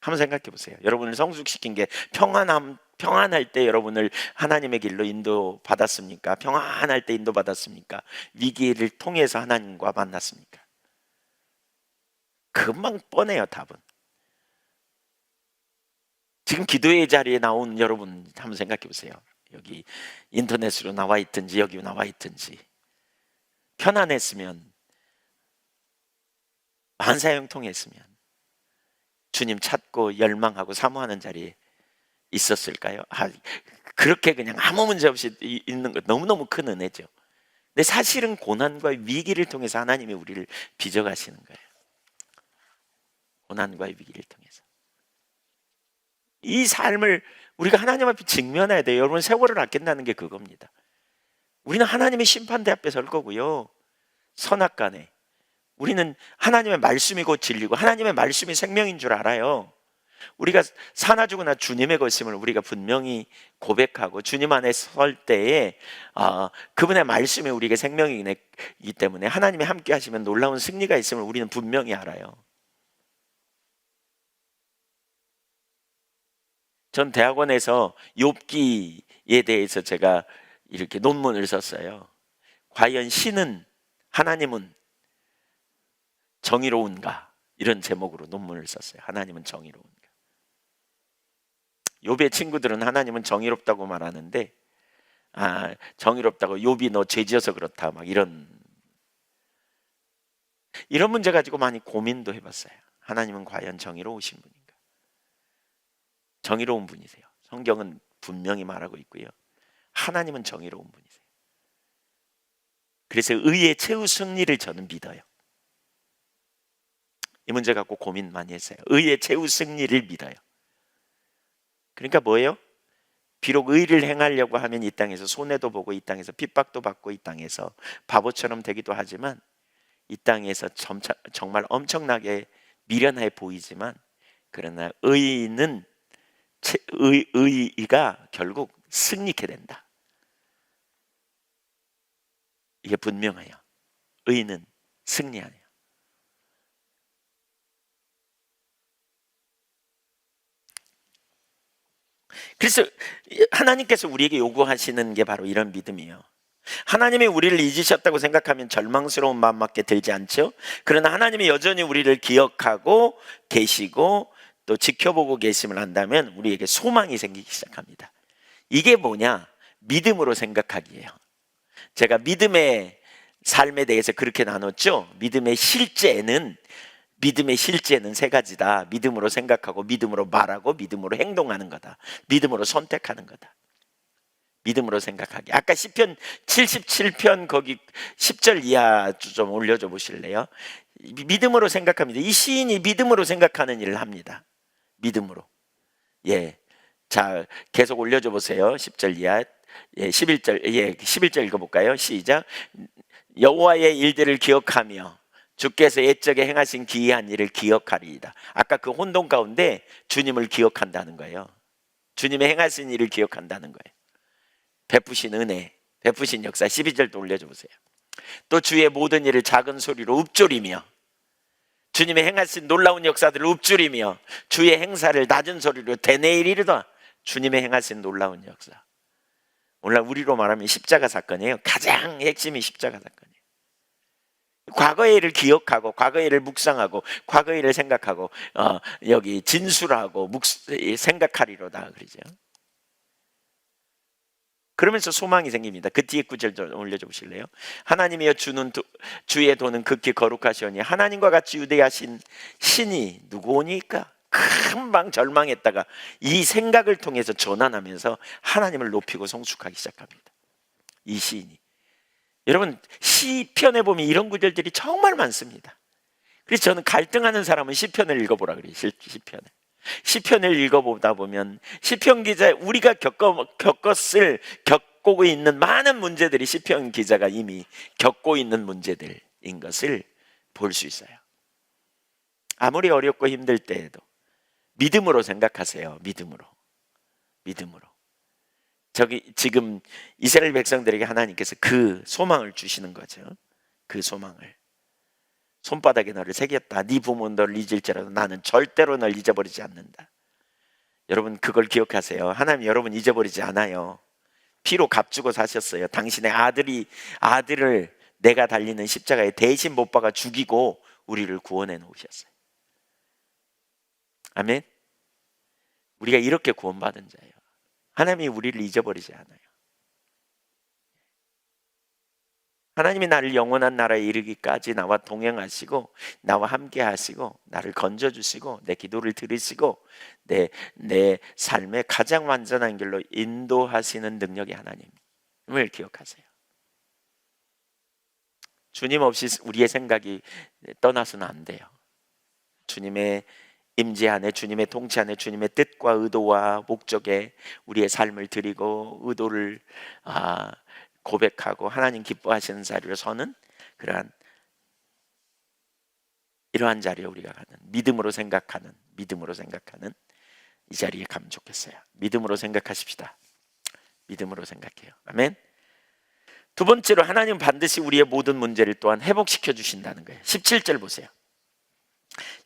한번 생각해 보세요. 여러분을 성숙시킨 게 평안할 때 여러분을 하나님의 길로 인도받았습니까? 평안할 때 인도받았습니까? 위기를 통해서 하나님과 만났습니까? 금방 뻔해요, 답은. 지금 기도의 자리에 나온 여러분 한번 생각해 보세요. 여기 인터넷으로 나와 있든지 여기 나와 있든지 편안했으면, 만사형통했으면 주님 찾고 열망하고 사모하는 자리에 있었을까요? 그렇게 그냥 아무 문제 없이 있는 거 너무너무 큰 은혜죠. 근데 사실은 고난과 위기를 통해서 하나님이 우리를 빚어가시는 거예요. 고난과 위기를 통해서 이 삶을 우리가 하나님 앞에 직면해야 돼요. 여러분, 세월을 아낀다는 게 그겁니다. 우리는 하나님의 심판대 앞에 설 거고요, 선악간에 우리는 하나님의 말씀이 곧 진리고 하나님의 말씀이 생명인 줄 알아요. 우리가 사나 죽으나 주님의 것임을 우리가 분명히 고백하고 주님 안에 설 때에 그분의 말씀이 우리에게 생명이기 때문에 하나님이 함께 하시면 놀라운 승리가 있음을 우리는 분명히 알아요. 전 대학원에서 욥기에 대해서 제가 이렇게 논문을 썼어요. 과연 신은, 하나님은 정의로운가? 이런 제목으로 논문을 썼어요. 하나님은 정의로운가? 욥의 친구들은 하나님은 정의롭다고 말하는데, 정의롭다고, 욥이 너 죄지어서 그렇다, 막 이런 문제 가지고 많이 고민도 해봤어요. 하나님은 과연 정의로우신 분인가? 정의로운 분이세요. 성경은 분명히 말하고 있고요. 하나님은 정의로운 분이세요. 그래서 의의 최후 승리를 저는 믿어요. 이 문제 갖고 고민 많이 했어요. 의의 최후 승리를 믿어요. 그러니까 뭐예요? 비록 의를 행하려고 하면 이 땅에서 손해도 보고, 이 땅에서 핍박도 받고, 이 땅에서 바보처럼 되기도 하지만, 이 땅에서 정말 엄청나게 미련해 보이지만, 그러나 의가 결국 승리케 된다. 이게 분명해요. 의는 승리하네요. 그래서 하나님께서 우리에게 요구하시는 게 바로 이런 믿음이에요. 하나님이 우리를 잊으셨다고 생각하면 절망스러운 마음밖에 들지 않죠. 그러나 하나님이 여전히 우리를 기억하고 계시고 또 지켜보고 계심을 한다면 우리에게 소망이 생기기 시작합니다. 이게 뭐냐? 믿음으로 생각하기예요. 제가 믿음의 삶에 대해서 그렇게 나눴죠. 믿음의 실제는 세 가지다. 믿음으로 생각하고, 믿음으로 말하고, 믿음으로 행동하는 거다. 믿음으로 선택하는 거다. 믿음으로 생각하기. 아까 시편 77편 거기 10절 이하 좀 올려줘 보실래요? 믿음으로 생각합니다. 이 시인이 믿음으로 생각하는 일을 합니다. 믿음으로. 예. 자, 계속 올려줘 보세요. 10절 이하. 예, 11절 읽어볼까요? 시작. 여호와의 일들을 기억하며 주께서 옛적에 행하신 기이한 일을 기억하리이다. 아까 그 혼돈 가운데 주님을 기억한다는 거예요. 주님의 행하신 일을 기억한다는 거예요. 베푸신 은혜, 베푸신 역사. 12절도 올려줘 보세요. 또 주의 모든 일을 작은 소리로 읊조리며, 주님의 행하신 놀라운 역사들을 읊조리며 주의 행사를 낮은 소리로 되뇌이리로다. 주님의 행하신 놀라운 역사. 오늘 우리로 말하면 십자가 사건이에요. 가장 핵심이 십자가 사건이에요. 과거의 일을 기억하고, 과거의 일을 묵상하고, 과거의 일을 생각하고, 여기 진술하고 생각하리로다 그러죠. 그러면서 소망이 생깁니다. 그 뒤에 구절 좀 올려줘 보실래요? 하나님이여 주의 도는 극히 거룩하시오니 하나님과 같이 유대하신 신이 누구오니까? 금방 절망했다가 이 생각을 통해서 전환하면서 하나님을 높이고 성숙하기 시작합니다. 이 시인이. 여러분, 시편에 보면 이런 구절들이 정말 많습니다. 그래서 저는 갈등하는 사람은 시편을 읽어보라 그래요. 시편을 읽어보다 보면 시편 기자, 우리가 겪고 있는 많은 문제들이 시편 기자가 이미 겪고 있는 문제들인 것을 볼 수 있어요. 아무리 어렵고 힘들 때에도 믿음으로 생각하세요. 믿음으로. 지금 이스라엘 백성들에게 하나님께서 그 소망을 주시는 거죠. 그 소망을. 손바닥에 너를 새겼다. 네 부모는 너를 잊을지라도 나는 절대로 널 잊어버리지 않는다. 여러분, 그걸 기억하세요. 하나님 여러분 잊어버리지 않아요. 피로 값주고 사셨어요. 당신의 아들을 내가 달리는 십자가에 대신 못 박아 죽이고 우리를 구원해 놓으셨어요. 아멘. 우리가 이렇게 구원받은 자예요. 하나님이 우리를 잊어버리지 않아요. 하나님이 나를 영원한 나라에 이르기까지 나와 동행하시고 나와 함께 하시고 나를 건져주시고 내 기도를 들으시고 내 삶의 가장 완전한 길로 인도하시는 능력의 하나님을 기억하세요. 주님 없이 우리의 생각이 떠나서는 안 돼요. 주님의 임재 안에, 주님의 통치 안에, 주님의 뜻과 의도와 목적에 우리의 삶을 드리고 의도를 고백하고 하나님 기뻐하시는 자리로 서는 이러한 자리에 우리가 가는 믿음으로 생각하는 이 자리에 가면 좋겠어요. 믿음으로 생각하십시다. 믿음으로 생각해요. 아멘. 두 번째로 하나님은 반드시 우리의 모든 문제를 또한 회복시켜 주신다는 거예요. 17절 보세요.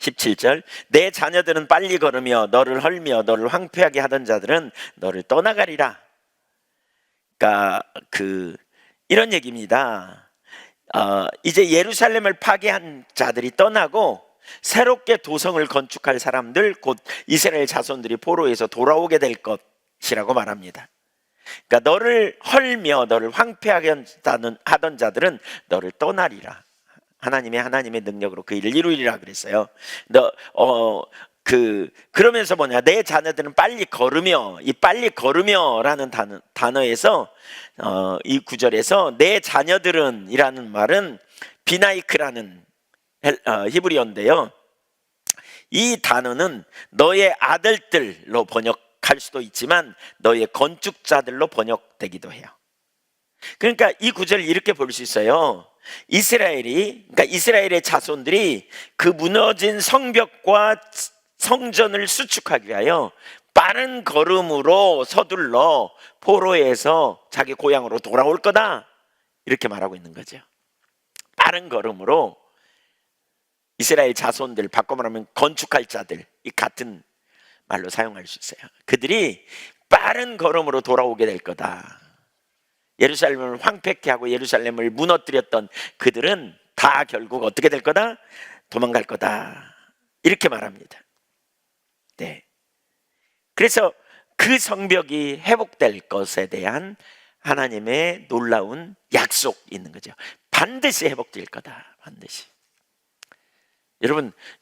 17절, 내 자녀들은 빨리 걸으며 너를 헐며 너를 황폐하게 하던 자들은 너를 떠나가리라. 그러니까 이런 얘기입니다. 이제 예루살렘을 파괴한 자들이 떠나고 새롭게 도성을 건축할 사람들, 곧 이스라엘 자손들이 포로에서 돌아오게 될 것이라고 말합니다. 그러니까 너를 헐며 너를 황폐하게 하던 자들은 너를 떠나리라. 하나님의 능력으로 그 일을 이루리라 그랬어요. 그러면서 뭐냐, 내 자녀들은 빨리 걸으며, 이 빨리 걸으며라는 단어에서 이 구절에서 내 자녀들은 이라는 말은 비나이크라는 히브리어인데요, 이 단어는 너의 아들들로 번역할 수도 있지만 너의 건축자들로 번역되기도 해요. 그러니까 이 구절을 이렇게 볼 수 있어요. 그러니까 이스라엘의 자손들이 그 무너진 성벽과 성전을 수축하기 위하여 빠른 걸음으로 서둘러 포로에서 자기 고향으로 돌아올 거다, 이렇게 말하고 있는 거죠. 빠른 걸음으로 이스라엘 자손들, 바꿔 말하면 건축할 자들, 이 같은 말로 사용할 수 있어요. 그들이 빠른 걸음으로 돌아오게 될 거다. 예루살렘을 황폐케 하고 예루살렘을 무너뜨렸던 그들은 다 결국 어떻게 될 거다? 도망갈 거다, 이렇게 말합니다. 네. 그래서 그 성벽이 회복될 것에 대한 하나님의 놀라운 약속이 있는 거죠. 반드시 회복될 거다, 반드시.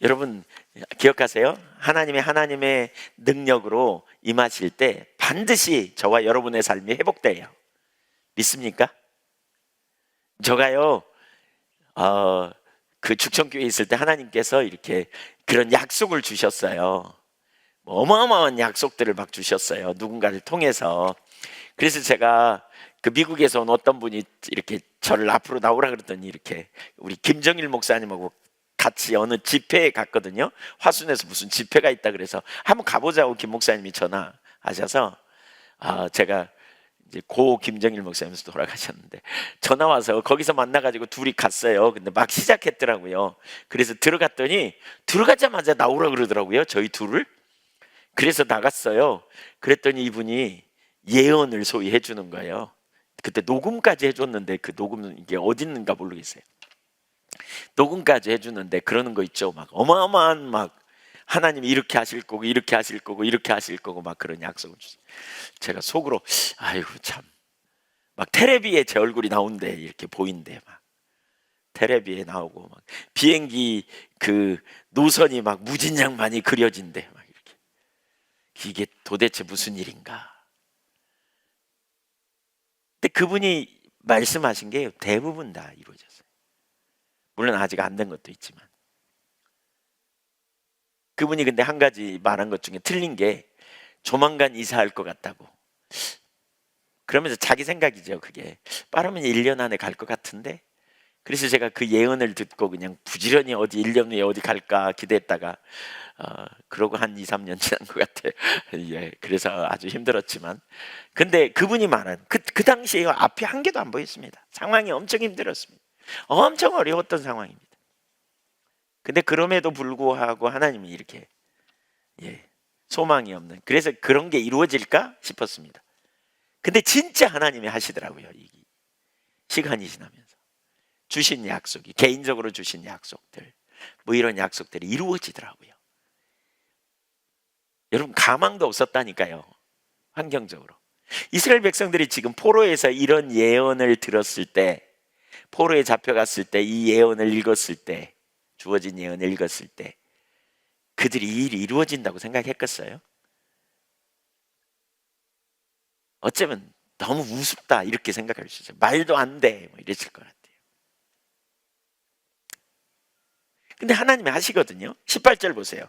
여러분 기억하세요? 하나님의 능력으로 임하실 때 반드시 저와 여러분의 삶이 회복돼요. 믿습니까? 저가요, 그 죽천교회에 있을 때 하나님께서 이렇게 그런 약속을 주셨어요. 어마어마한 약속들을 막 주셨어요, 누군가를 통해서. 그래서 제가 그 미국에서 온 어떤 분이 이렇게 저를 앞으로 나오라 그러더니 이렇게 우리 김정일 목사님하고 같이 어느 집회에 갔거든요. 화순에서 무슨 집회가 있다 그래서 한번 가보자고 김 목사님이 전화하셔서, 제가 이제 고 김정일 목사님께서 돌아가셨는데 전화 와서 거기서 만나가지고 둘이 갔어요. 근데 막 시작했더라고요. 그래서 들어가자마자 나오라 그러더라고요, 저희 둘을. 그래서 나갔어요. 그랬더니 이분이 예언을 소위 해주는 거예요. 그때 녹음까지 해줬는데 그 녹음은 이게 어디 있는가 모르겠어요. 녹음까지 해주는데 그러는 거 있죠. 막 어마어마한 막 하나님이 이렇게 하실 거고 이렇게 하실 거고 이렇게 하실 거고 막 그런 약속을 주세요. 제가 속으로 아이고 참, 막 테레비에 제 얼굴이 나온대, 이렇게 보인대, 막 테레비에 나오고 막 비행기 그 노선이 막 무진장 많이 그려진대, 막 이렇게. 이게 도대체 무슨 일인가? 근데 그분이 말씀하신 게 대부분 다 이루어졌어요. 물론 아직 안 된 것도 있지만. 그분이 근데 한 가지 말한 것 중에 틀린 게 조만간 이사할 것 같다고. 그러면서 자기 생각이죠, 그게. 빠르면 1년 안에 갈 것 같은데. 그래서 제가 그 예언을 듣고 그냥 부지런히 1년 후에 어디 갈까 기대했다가 그러고 한 2, 3년 지난 것 같아요. 예, 그래서 아주 힘들었지만. 근데 그분이 말한 그 당시에 앞이 한 개도 안 보였습니다. 상황이 엄청 힘들었습니다. 엄청 어려웠던 상황입니다. 근데 그럼에도 불구하고 하나님이 이렇게 소망이 없는, 그래서 그런 게 이루어질까 싶었습니다. 근데 진짜 하나님이 하시더라고요. 이 시간이 지나면서 주신 약속이, 개인적으로 주신 약속들, 뭐 이런 약속들이 이루어지더라고요. 여러분, 가망도 없었다니까요, 환경적으로. 이스라엘 백성들이 지금 포로에서 이런 예언을 들었을 때, 포로에 잡혀갔을 때, 이 예언을 읽었을 때, 주어진 예언을 읽었을 때 그들이 이 일이 이루어진다고 생각했겠어요? 어쩌면 너무 우습다 이렇게 생각할 수 있어요. 말도 안 돼, 뭐 이랬을 것 같아요. 근데 하나님이 하시거든요. 18절 보세요.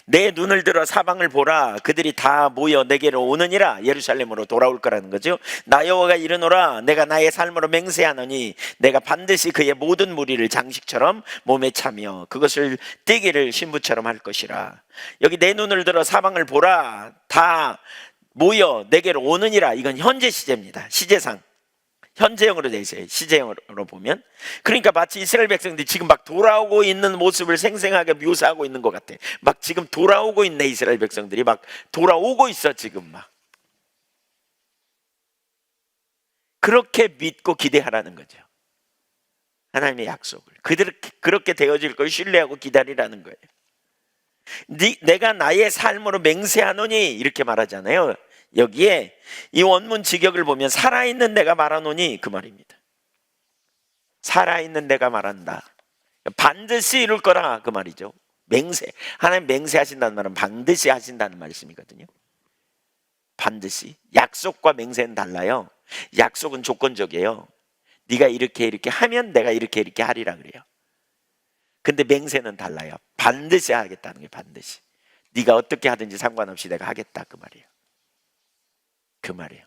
내 눈을 들어 사방을 보라. 그들이 다 모여 내게로 오느니라. 예루살렘으로 돌아올 거라는 거죠. 나 여호와가 이르노라. 내가 나의 삶으로 맹세하노니 내가 반드시 그의 모든 무리를 장식처럼 몸에 차며 그것을 떼기를 신부처럼 할 것이라. 여기 내 눈을 들어 사방을 보라. 다 모여 내게로 오느니라. 이건 현재 시제입니다. 시제상 현재형으로 돼 있어요. 시제형으로 보면. 그러니까 마치 이스라엘 백성들이 지금 막 돌아오고 있는 모습을 생생하게 묘사하고 있는 것 같아. 막 지금 돌아오고 있네. 이스라엘 백성들이 막 돌아오고 있어 지금 막. 그렇게 믿고 기대하라는 거죠. 하나님의 약속을. 그렇게 되어질 걸 신뢰하고 기다리라는 거예요. 내가 나의 삶으로 맹세하노니 이렇게 말하잖아요. 여기에 이 원문 직역을 보면 살아있는 내가 말하노니 그 말입니다. 살아있는 내가 말한다. 반드시 이룰 거라 그 말이죠. 맹세. 하나님 맹세하신다는 말은 반드시 하신다는 말씀이거든요. 반드시. 약속과 맹세는 달라요. 약속은 조건적이에요. 네가 이렇게 하면 내가 이렇게 하리라 그래요. 근데 맹세는 달라요. 반드시 하겠다는 게 반드시. 네가 어떻게 하든지 상관없이 내가 하겠다 그 말이에요. 그 말이에요.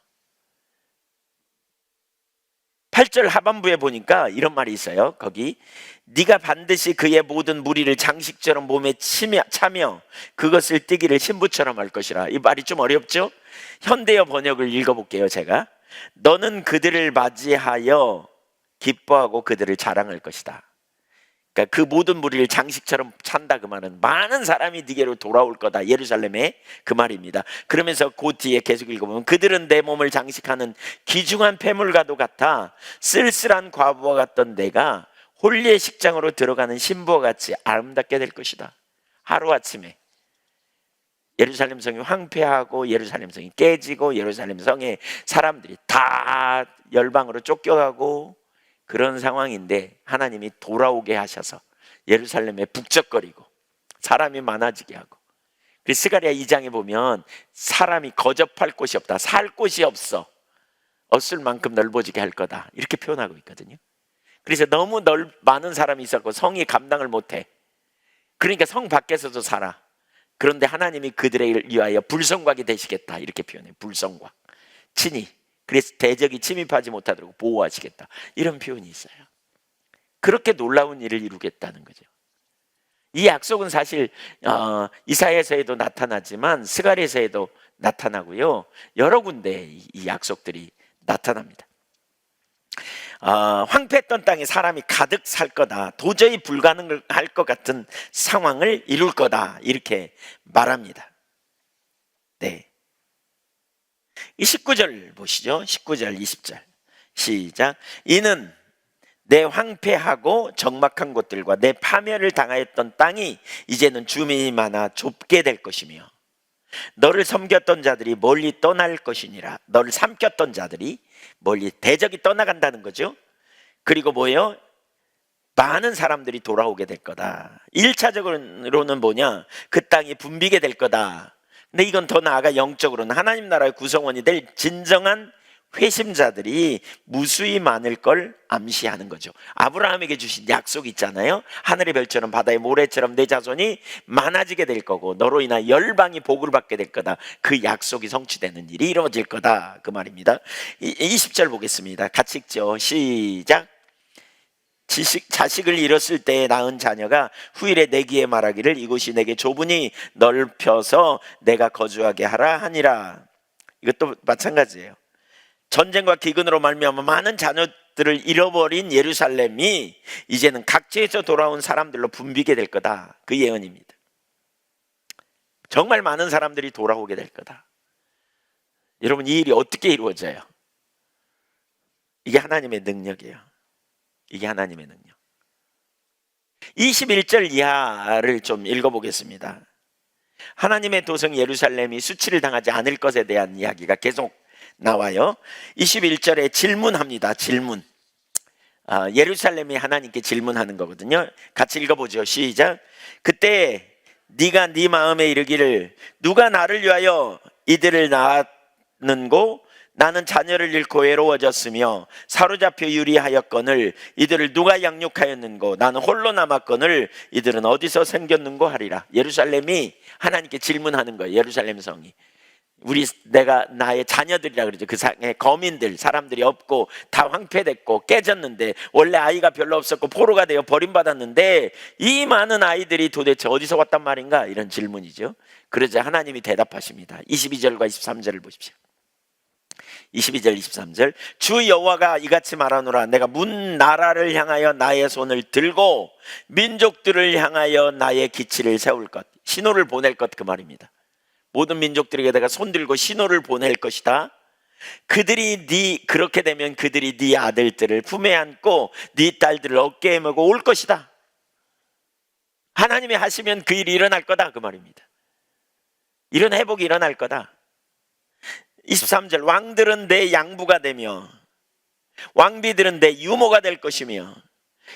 8절 하반부에 보니까 이런 말이 있어요. 거기 네가 반드시 그의 모든 무리를 장식처럼 몸에 차며 그것을 띠기를 신부처럼 할 것이라. 이 말이 좀 어렵죠? 현대어 번역을 읽어볼게요. 제가 너는 그들을 맞이하여 기뻐하고 그들을 자랑할 것이다. 그러니까 그 모든 무리를 장식처럼 찬다 그 말은 많은 사람이 네게로 돌아올 거다. 예루살렘에 그 말입니다. 그러면서 그 뒤에 계속 읽어보면 그들은 내 몸을 장식하는 귀중한 폐물과도 같아 쓸쓸한 과부와 같던 내가 홀리의 식장으로 들어가는 신부와 같이 아름답게 될 것이다. 하루아침에 예루살렘 성이 황폐하고 예루살렘 성이 깨지고 예루살렘 성에 사람들이 다 열방으로 쫓겨가고 그런 상황인데 하나님이 돌아오게 하셔서 예루살렘에 북적거리고 사람이 많아지게 하고. 그래서 스가랴 2장에 보면 사람이 거접할 곳이 없다. 살 곳이 없어. 없을 만큼 넓어지게 할 거다. 이렇게 표현하고 있거든요. 그래서 너무 많은 사람이 있었고 성이 감당을 못해. 그러니까 성 밖에서도 살아. 그런데 하나님이 그들을 위하여 불성곽이 되시겠다. 이렇게 표현해요. 불성곽. 친히. 그래서 대적이 침입하지 못하도록 보호하시겠다. 이런 표현이 있어요. 그렇게 놀라운 일을 이루겠다는 거죠. 이 약속은 사실 이사야서에도 나타나지만 스가랴서에도 나타나고요. 여러 군데 이 약속들이 나타납니다. 황폐했던 땅에 사람이 가득 살 거다. 도저히 불가능할 것 같은 상황을 이룰 거다. 이렇게 말합니다. 네. 이 19절 보시죠. 19절 20절 시작. 이는 내 황폐하고 적막한 곳들과 내 파멸을 당하였던 땅이 이제는 주민이 많아 좁게 될 것이며 너를 섬겼던 자들이 멀리 떠날 것이니라. 너를 삼켰던 자들이 멀리, 대적이 떠나간다는 거죠. 그리고 뭐예요? 많은 사람들이 돌아오게 될 거다. 1차적으로는 뭐냐? 그 땅이 붐비게 될 거다. 근데 이건 더 나아가 영적으로는 하나님 나라의 구성원이 될 진정한 회심자들이 무수히 많을 걸 암시하는 거죠. 아브라함에게 주신 약속이 있잖아요. 하늘의 별처럼 바다의 모래처럼 내 자손이 많아지게 될 거고 너로 인한 열방이 복을 받게 될 거다. 그 약속이 성취되는 일이 이루어질 거다 그 말입니다. 20절 보겠습니다. 같이 읽죠. 시작. 자식을 잃었을 때에 낳은 자녀가 후일에 내 귀에 말하기를 이곳이 내게 좁으니 넓혀서 내가 거주하게 하라 하니라. 이것도 마찬가지예요. 전쟁과 기근으로 말미암아 많은 자녀들을 잃어버린 예루살렘이 이제는 각지에서 돌아온 사람들로 붐비게 될 거다. 그 예언입니다. 정말 많은 사람들이 돌아오게 될 거다. 여러분, 이 일이 어떻게 이루어져요? 이게 하나님의 능력이에요. 이게 하나님의 능력. 21절 이하를 좀 읽어보겠습니다. 하나님의 도성 예루살렘이 수치를 당하지 않을 것에 대한 이야기가 계속 나와요. 21절에 질문합니다. 질문. 예루살렘이 하나님께 질문하는 거거든요. 같이 읽어보죠. 시작. 그때 네가 네 마음에 이르기를 누가 나를 위하여 이들을 낳았는고 나는 자녀를 잃고 외로워졌으며 사로잡혀 유리하였거늘 이들을 누가 양육하였는고 나는 홀로 남았거늘 이들은 어디서 생겼는고 하리라. 예루살렘이 하나님께 질문하는 거예요. 예루살렘 성이. 내가 나의 자녀들이라 그러죠. 그 상의 거민들, 사람들이 없고 다 황폐됐고 깨졌는데 원래 아이가 별로 없었고 포로가 되어 버림받았는데 이 많은 아이들이 도대체 어디서 왔단 말인가? 이런 질문이죠. 그러자 하나님이 대답하십니다. 22절과 23절을 보십시오. 22절 23절 주 여호와가 이같이 말하노라 내가 문 나라를 향하여 나의 손을 들고 민족들을 향하여 나의 기치를 세울 것, 신호를 보낼 것, 그 말입니다. 모든 민족들에게 내가 손 들고 신호를 보낼 것이다. 그렇게 되면 그들이 네 아들들을 품에 안고 네 딸들을 어깨에 메고 올 것이다. 하나님이 하시면 그 일이 일어날 거다, 그 말입니다. 이런 회복이 일어날 거다. 23절 왕들은 내 양부가 되며 왕비들은 내 유모가 될 것이며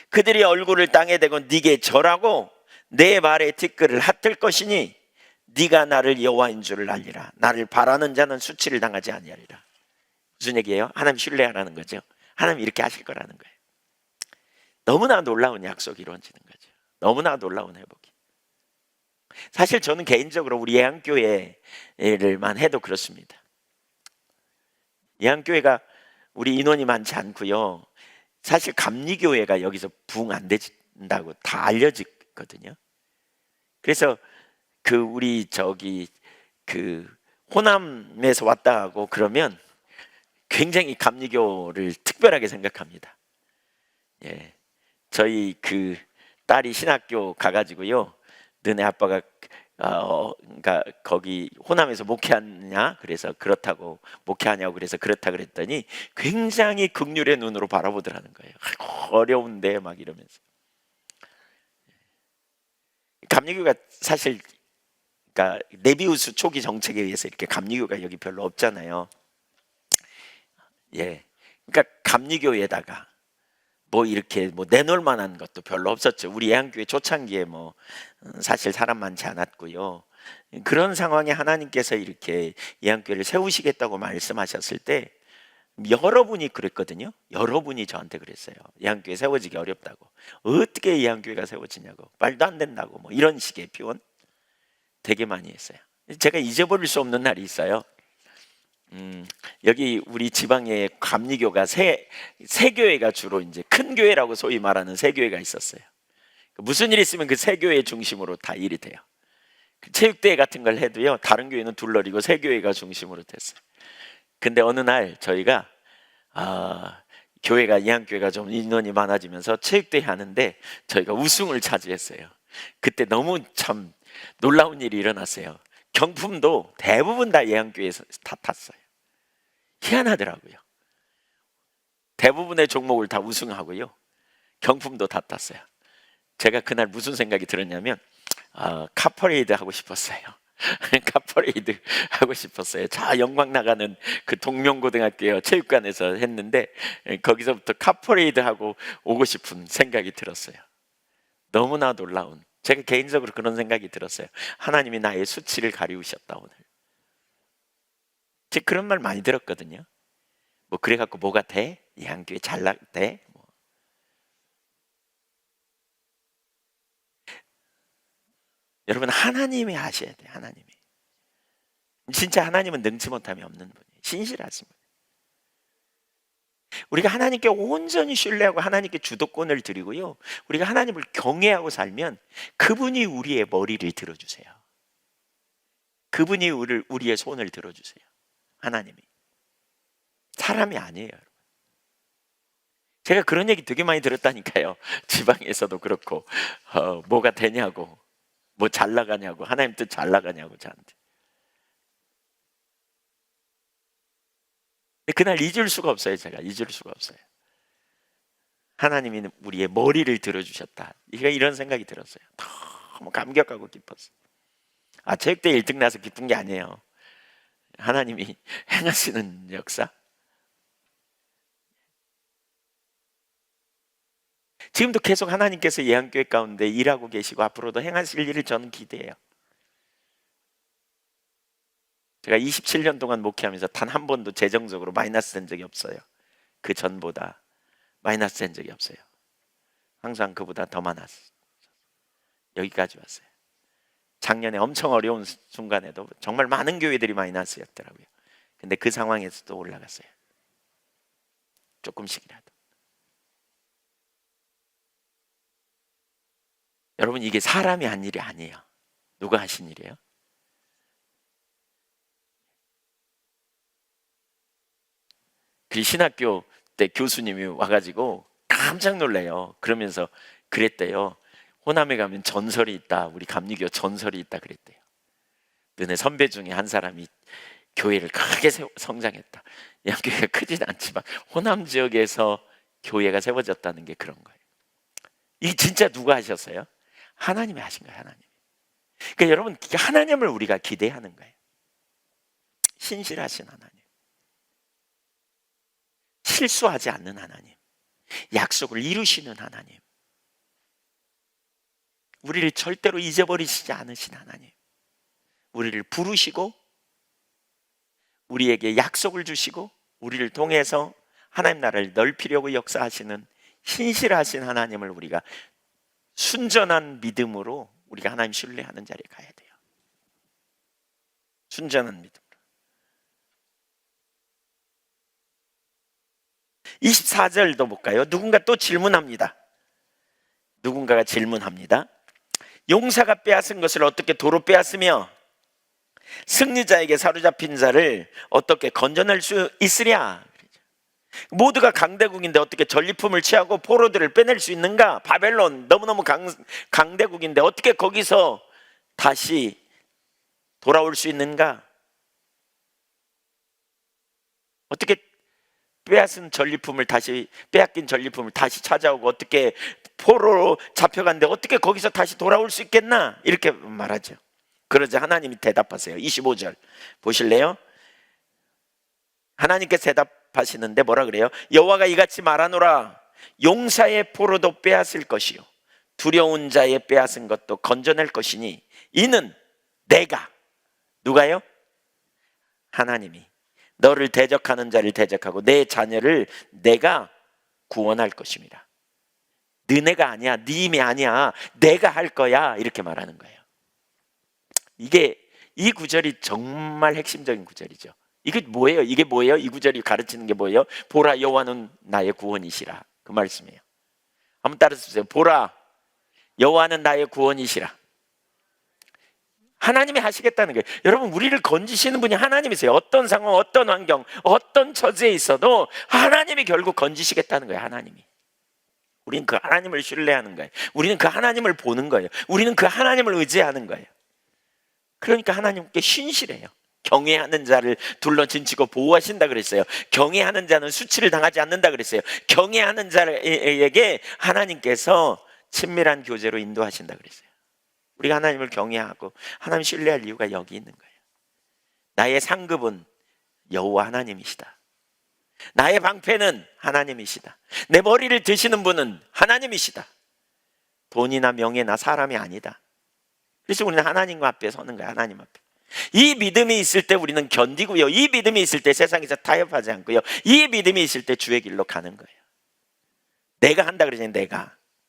그들이 얼굴을 땅에 대고 네게 절하고 내 발에 티끌을 핫들 것이니 네가 나를 여호와인 줄을 알리라. 나를 바라는 자는 수치를 당하지 아니하리라. 무슨 얘기예요? 하나님 신뢰하라는 거죠. 하나님 이렇게 하실 거라는 거예요. 너무나 놀라운 약속이 이루어지는 거죠. 너무나 놀라운 회복이. 사실 저는 개인적으로 우리 예한교회를만 해도 그렇습니다. 예한교회가 우리 인원이 많지 않고요. 사실 감리교회가 여기서 부흥 안 된다고 다 알려지거든요. 그래서 우리 호남에서 왔다 가고 그러면 굉장히 감리교를 특별하게 생각합니다. 예, 저희 딸이 신학교 가가지고요. 너네 아빠가 그러니까 거기 호남에서 목회하냐? 그래서 그렇다고 목회하냐고 그래서 그렇다 그랬더니 굉장히 긍휼의 눈으로 바라보더라는 거예요. 아이고, 어려운데 막 이러면서. 감리교가 사실 그러니까 네비우스 초기 정책에 의해서 이렇게 감리교가 여기 별로 없잖아요. 예, 그러니까 감리교에다가 이렇게 내놓을 만한 것도 별로 없었죠. 우리 예한교회 초창기에 사실 사람 많지 않았고요. 그런 상황에 하나님께서 이렇게 예한교회를 세우시겠다고 말씀하셨을 때 여러분이 그랬거든요. 여러분이 저한테 그랬어요. 예한교회 세워지기 어렵다고. 어떻게 예한교회가 세워지냐고. 말도 안 된다고. 이런 식의 표현 되게 많이 했어요. 제가 잊어버릴 수 없는 날이 있어요. 여기 우리 지방에 감리교가 세 교회가 주로 이제 큰 교회라고 소위 말하는 세 교회가 있었어요. 무슨 일이 있으면 그 세 교회 중심으로 다 일이 돼요. 체육대회 같은 걸 해도요, 다른 교회는 둘러리고 세 교회가 중심으로 됐어요. 근데 어느 날 저희가 교회가 예한교회가 좀 인원이 많아지면서 체육대회 하는데 저희가 우승을 차지했어요. 그때 너무 참 놀라운 일이 일어났어요. 경품도 대부분 다 예한교회에서 다 탔어요. 희한하더라고요. 대부분의 종목을 다 우승하고요. 경품도 다 땄어요. 제가 그날 무슨 생각이 들었냐면 카퍼레이드 하고 싶었어요. 카퍼레이드 하고 싶었어요. 자, 영광 나가는 그 동명고등학교 체육관에서 했는데 거기서부터 카퍼레이드 하고 오고 싶은 생각이 들었어요. 너무나 놀라운, 제가 개인적으로 그런 생각이 들었어요. 하나님이 나의 수치를 가리우셨다 오늘. 제가 그런 말 많이 들었거든요. 그래갖고 뭐가 돼? 예한교회 돼? 여러분, 하나님이 하셔야 돼요. 하나님이. 진짜 하나님은 능치 못함이 없는 분이에요. 신실하신 분. 우리가 하나님께 온전히 신뢰하고 하나님께 주도권을 드리고요, 우리가 하나님을 경외하고 살면 그분이 우리의 머리를 들어주세요. 그분이 우리의 손을 들어주세요. 하나님이. 사람이 아니에요, 여러분. 제가 그런 얘기 되게 많이 들었다니까요. 지방에서도 그렇고 뭐가 되냐고, 뭐 잘 나가냐고, 하나님 뜻 잘 나가냐고 저한테. 근데 그날 잊을 수가 없어요. 제가 잊을 수가 없어요. 하나님이 우리의 머리를 들어주셨다. 이런 생각이 들었어요. 너무 감격하고 기뻤어요. 체육대회 1등 나서 기쁜 게 아니에요. 하나님이 행하시는 역사. 지금도 계속 하나님께서 예한교회 가운데 일하고 계시고 앞으로도 행하실 일을 저는 기대해요. 제가 27년 동안 목회하면서 단 한 번도 재정적으로 마이너스 된 적이 없어요. 그 전보다 마이너스 된 적이 없어요. 항상 그보다 더 많았어요. 여기까지 왔어요. 작년에 엄청 어려운 순간에도 정말 많은 교회들이 마이너스였더라고요. 근데 그 상황에서도 올라갔어요. 조금씩이라도. 여러분, 이게 사람이 한 일이 아니에요. 누가 하신 일이에요? 그 신학교 때 교수님이 와가지고 깜짝 놀래요. 그러면서 그랬대요. 호남에 가면 전설이 있다. 우리 감리교 전설이 있다 그랬대요. 너네 선배 중에 한 사람이 교회를 크게 성장했다. 양교회가 크진 않지만 호남 지역에서 교회가 세워졌다는 게 그런 거예요. 이게 진짜 누가 하셨어요? 하나님이 하신 거예요. 하나님. 그러니까 여러분, 하나님을 우리가 기대하는 거예요. 신실하신 하나님, 실수하지 않는 하나님, 약속을 이루시는 하나님, 우리를 절대로 잊어버리시지 않으신 하나님, 우리를 부르시고 우리에게 약속을 주시고 우리를 통해서 하나님 나라를 넓히려고 역사하시는 신실하신 하나님을 우리가 순전한 믿음으로 우리가 하나님 신뢰하는 자리에 가야 돼요. 순전한 믿음으로. 24절도 볼까요? 누군가 또 질문합니다. 누군가가 질문합니다. 용사가 빼앗은 것을 어떻게 도로 빼앗으며 승리자에게 사로잡힌 자를 어떻게 건져낼 수 있으랴? 모두가 강대국인데 어떻게 전리품을 취하고 포로들을 빼낼 수 있는가? 바벨론 너무너무 강대국인데 어떻게 거기서 다시 돌아올 수 있는가? 어떻게 빼앗긴 전리품을 다시 찾아오고 어떻게 포로로 잡혀갔는데 어떻게 거기서 다시 돌아올 수 있겠나? 이렇게 말하죠. 그러자 하나님이 대답하세요. 25절 보실래요? 하나님께서 대답하시는데 뭐라 그래요? 여호와가 이같이 말하노라. 용사의 포로도 빼앗을 것이요 두려운 자의 빼앗은 것도 건져낼 것이니 이는 내가, 누가요? 하나님이 너를 대적하는 자를 대적하고 내 자녀를 내가 구원할 것입니다. 너네가 아니야, 네 힘이 아니야, 내가 할 거야, 이렇게 말하는 거예요. 이 구절이 정말 핵심적인 구절이죠. 이게 뭐예요? 이 구절이 가르치는 게 뭐예요? 보라, 여호와는 나의 구원이시라, 그 말씀이에요. 한번 따라서 보세요. 보라, 여호와는 나의 구원이시라. 하나님이 하시겠다는 거예요. 여러분, 우리를 건지시는 분이 하나님이세요. 어떤 상황, 어떤 환경, 어떤 처지에 있어도 하나님이 결국 건지시겠다는 거예요. 하나님이. 우리는 그 하나님을 신뢰하는 거예요. 우리는 그 하나님을 보는 거예요. 우리는 그 하나님을 의지하는 거예요. 그러니까 하나님께 신실해요. 경외하는 자를 둘러진치고 보호하신다 그랬어요. 경외하는 자는 수치를 당하지 않는다 그랬어요. 경외하는 자에게 하나님께서 친밀한 교제로 인도하신다 그랬어요. 우리가 하나님을 경외하고 하나님 신뢰할 이유가 여기 있는 거예요. 나의 상급은 여호와 하나님이시다. 나의 방패는 하나님이시다. 내 머리를 드시는 분은 하나님이시다. 돈이나 명예나 사람이 아니다. 그래서 우리는 하나님 앞에 서는 거예요. 하나님 앞에. 이 믿음이 있을 때 우리는 견디고요. 이 믿음이 있을 때 세상에서 타협하지 않고요. 이 믿음이 있을 때 주의 길로 가는 거예요. 내가 한다 그러잖아요.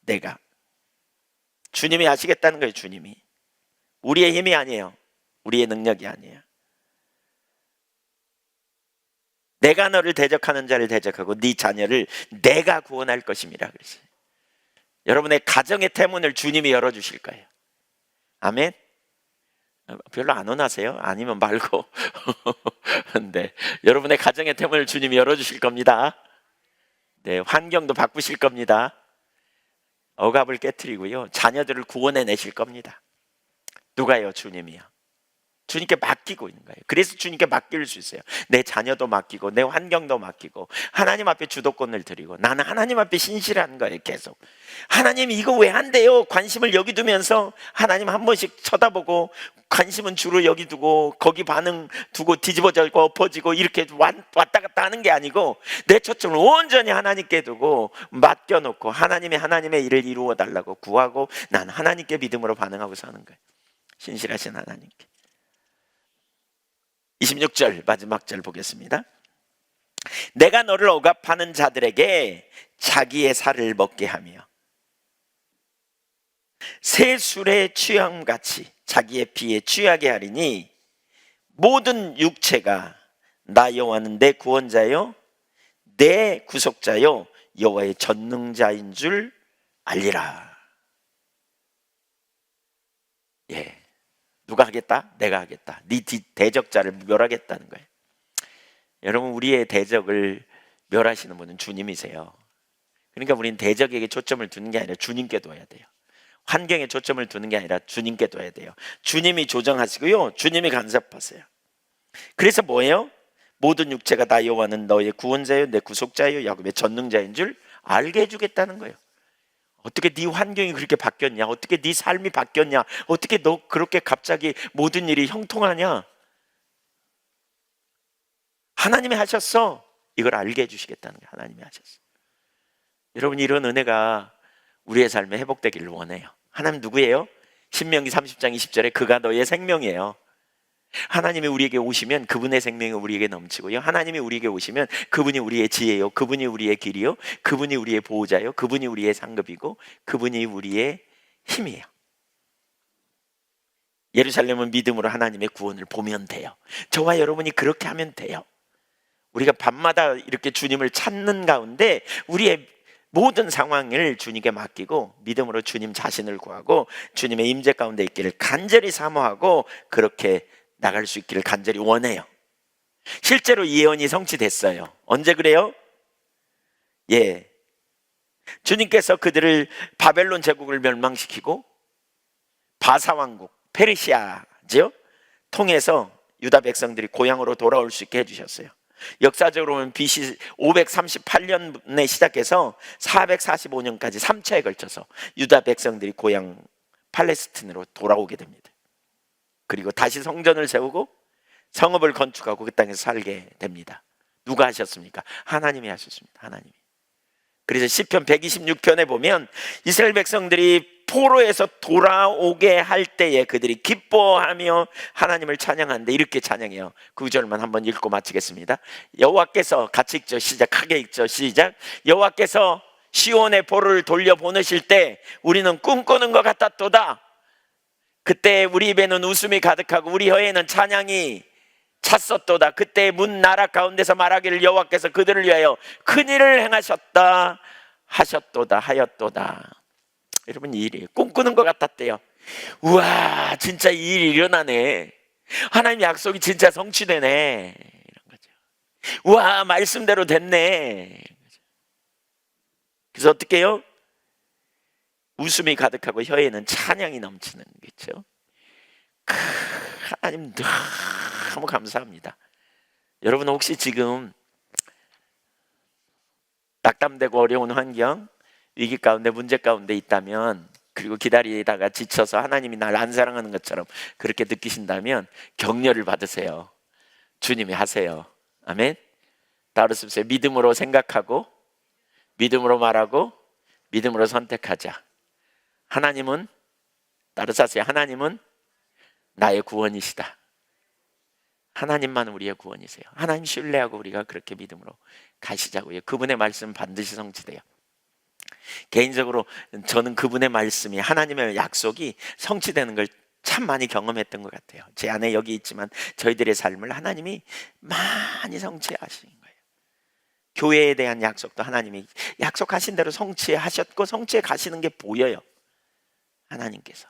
내가. 주님이 하시겠다는 거예요. 주님이. 우리의 힘이 아니에요. 우리의 능력이 아니에요. 내가 너를 대적하는 자를 대적하고 네 자녀를 내가 구원할 것임이라 그랬어요. 여러분의 가정의 태문을 주님이 열어주실 거예요. 아멘. 별로 안 원하세요? 아니면 말고. 근데 여러분의 가정의 태문을 주님이 열어주실 겁니다. 네, 환경도 바꾸실 겁니다. 억압을 깨트리고요, 자녀들을 구원해 내실 겁니다. 누가요? 주님이요. 주님께 맡기고 있는 거예요. 그래서 주님께 맡길 수 있어요. 내 자녀도 맡기고 내 환경도 맡기고 하나님 앞에 주도권을 드리고 나는 하나님 앞에 신실한 거예요. 계속 하나님이 이거 왜 안 돼요? 관심을 여기 두면서 하나님 한 번씩 쳐다보고 관심은 주로 여기 두고 거기 반응 두고 뒤집어지고 엎어지고 이렇게 왔다 갔다 하는 게 아니고 내 초점을 온전히 하나님께 두고 맡겨놓고 하나님의 일을 이루어 달라고 구하고 난 하나님께 믿음으로 반응하고 사는 거예요. 신실하신 하나님께. 26절 마지막 절 보겠습니다. 내가 너를 억압하는 자들에게 자기의 살을 먹게 하며 새 술에 취함같이 자기의 피에 취하게 하리니 모든 육체가 나 여호와는 내 구원자요 내 구속자요 여호와의 전능자인 줄 알리라. 예. 누가 하겠다? 내가 하겠다. 네 대적자를 멸하겠다는 거예요. 여러분, 우리의 대적을 멸하시는 분은 주님이세요. 그러니까 우리는 대적에게 초점을 두는 게 아니라 주님께 둬야 돼요. 환경에 초점을 두는 게 아니라 주님께 둬야 돼요. 주님이 조정하시고요, 주님이 간섭하세요. 그래서 뭐예요? 모든 육체가 다 여호와는 너의 구원자요 내 구속자요 야곱의 전능자인 줄 알게 해주겠다는 거예요. 어떻게 네 환경이 그렇게 바뀌었냐? 어떻게 네 삶이 바뀌었냐? 어떻게 너 그렇게 갑자기 모든 일이 형통하냐? 하나님이 하셨어. 이걸 알게 해주시겠다는 거예요. 하나님이 하셨어. 여러분, 이런 은혜가 우리의 삶에 회복되기를 원해요. 하나님 누구예요? 신명기 30장 20절에 그가 너의 생명이에요. 하나님이 우리에게 오시면 그분의 생명이 우리에게 넘치고요, 하나님이 우리에게 오시면 그분이 우리의 지혜요, 그분이 우리의 길이요, 그분이 우리의 보호자요, 그분이 우리의 상급이고 그분이 우리의 힘이에요. 예루살렘은 믿음으로 하나님의 구원을 보면 돼요. 저와 여러분이 그렇게 하면 돼요. 우리가 밤마다 이렇게 주님을 찾는 가운데 우리의 모든 상황을 주님께 맡기고 믿음으로 주님 자신을 구하고 주님의 임재 가운데 있기를 간절히 사모하고 그렇게 나갈 수 있기를 간절히 원해요. 실제로 이 예언이 성취됐어요. 언제 그래요? 예, 주님께서 그들을 바벨론 제국을 멸망시키고 바사 왕국, 페르시아죠, 통해서 유다 백성들이 고향으로 돌아올 수 있게 해주셨어요. 역사적으로 보면 BC 538년에 시작해서 445년까지 3차에 걸쳐서 유다 백성들이 고향 팔레스틴으로 돌아오게 됩니다. 그리고 다시 성전을 세우고 성읍을 건축하고 그 땅에서 살게 됩니다. 누가 하셨습니까? 하나님이 하셨습니다. 하나님이. 그래서 시편 126편에 보면 이스라엘 백성들이 포로에서 돌아오게 할 때에 그들이 기뻐하며 하나님을 찬양하는데 이렇게 찬양해요. 그 구절만 한번 읽고 마치겠습니다. 여호와께서, 같이 읽죠. 시작, 크게 읽죠. 시작. 여호와께서 시온의 포로를 돌려보내실 때 우리는 꿈꾸는 것 같았도다. 그때 우리 입에는 웃음이 가득하고 우리 혀에는 찬양이 찼었도다. 그때 문 나라 가운데서 말하기를 여호와께서 그들을 위하여 큰일을 행하셨다 하셨도다 하였도다. 여러분, 이 일이 꿈꾸는 것 같았대요. 우와, 진짜 이 일이 일어나네. 하나님 약속이 진짜 성취되네. 이런 거죠. 우와, 말씀대로 됐네. 그래서 어떻게 해요? 웃음이 가득하고 혀에는 찬양이 넘치는 거죠. 하나님 너무 감사합니다. 여러분, 혹시 지금 낙담되고 어려운 환경, 위기 가운데, 문제 가운데 있다면, 그리고 기다리다가 지쳐서 하나님이 날 안 사랑하는 것처럼 그렇게 느끼신다면 격려를 받으세요. 주님이 하세요. 아멘. 따로 쓰세요. 믿음으로 생각하고 믿음으로 말하고 믿음으로 선택하자. 하나님은, 따로 사세요. 하나님은 나의 구원이시다. 하나님만 우리의 구원이세요. 하나님 신뢰하고 우리가 그렇게 믿음으로 가시자고요. 그분의 말씀 반드시 성취돼요. 개인적으로 저는 그분의 말씀이, 하나님의 약속이 성취되는 걸 참 많이 경험했던 것 같아요. 제 안에 여기 있지만 저희들의 삶을 하나님이 많이 성취하시는 거예요. 교회에 대한 약속도 하나님이 약속하신 대로 성취하셨고 성취해 가시는 게 보여요. 하나님께서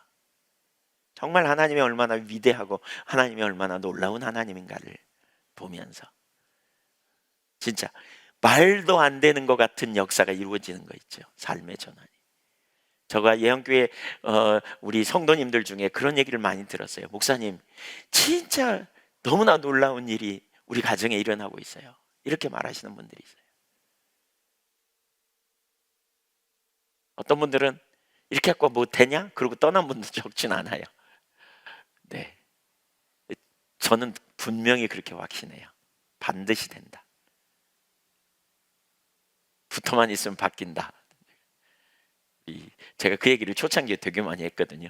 정말 하나님이 얼마나 위대하고 하나님이 얼마나 놀라운 하나님인가를 보면서 진짜 말도 안 되는 것 같은 역사가 이루어지는 거 있죠. 삶의 전환이. 제가 예언교회 우리 성도님들 중에 그런 얘기를 많이 들었어요. 목사님, 진짜 너무나 놀라운 일이 우리 가정에 일어나고 있어요. 이렇게 말하시는 분들이 있어요. 어떤 분들은 이렇게 갖고 뭐 되냐? 그러고 떠난 분도 적진 않아요. 네, 저는 분명히 그렇게 확신해요. 반드시 된다. 붙어만 있으면 바뀐다. 제가 그 얘기를 초창기에 되게 많이 했거든요.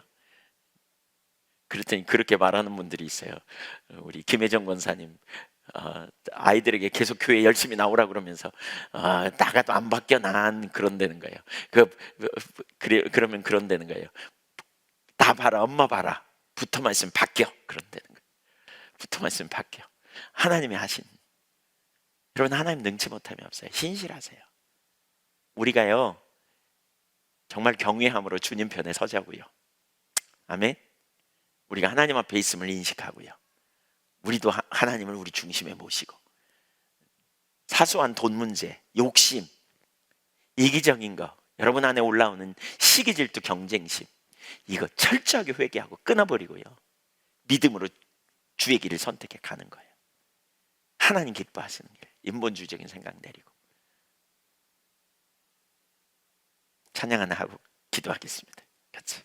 그랬더니 그렇게 말하는 분들이 있어요. 우리 김혜정 권사님, 아이들에게 계속 교회 열심히 나오라 그러면서 나가도 안 바뀌어 난 그런다는 거예요. 그러면 그런다는 거예요. 나 봐라, 엄마 봐라, 붙어만 있으면 바뀌어, 그런다는 거예요. 붙어만 있으면 바뀌어. 하나님이 하신. 여러분, 하나님 능치 못함이 없어요. 신실하세요. 우리가요 정말 경외함으로 주님 편에 서자고요. 아멘. 우리가 하나님 앞에 있음을 인식하고요. 우리도 하나님을 우리 중심에 모시고 사소한 돈 문제, 욕심, 이기적인 거, 여러분 안에 올라오는 시기, 질투, 경쟁심, 이거 철저하게 회개하고 끊어버리고요, 믿음으로 주의 길을 선택해 가는 거예요. 하나님 기뻐하시는 길, 인본주의적인 생각 내리고. 찬양 하나 하고 기도하겠습니다. 같이.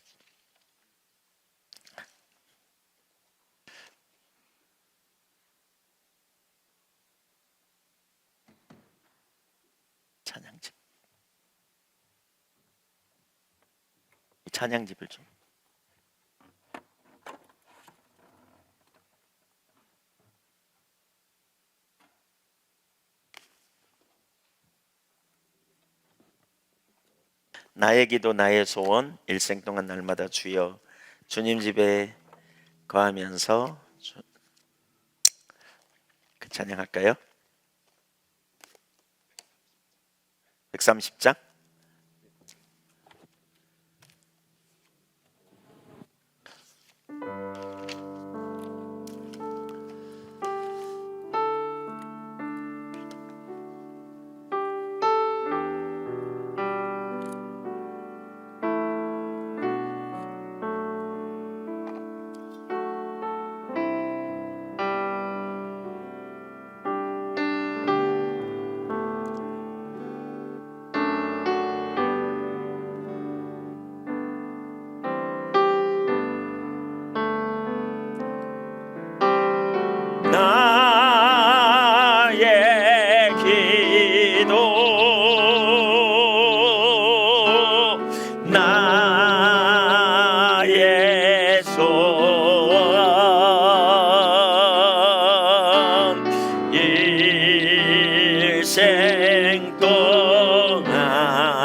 찬양집. 이 찬양집을 좀. 나의 기도 나의 소원 일생 동안 날마다 주여 주님 집에 거하면서 그 찬양할까요? 130장. 나의 기도 나의 소원 일생 동안 날마다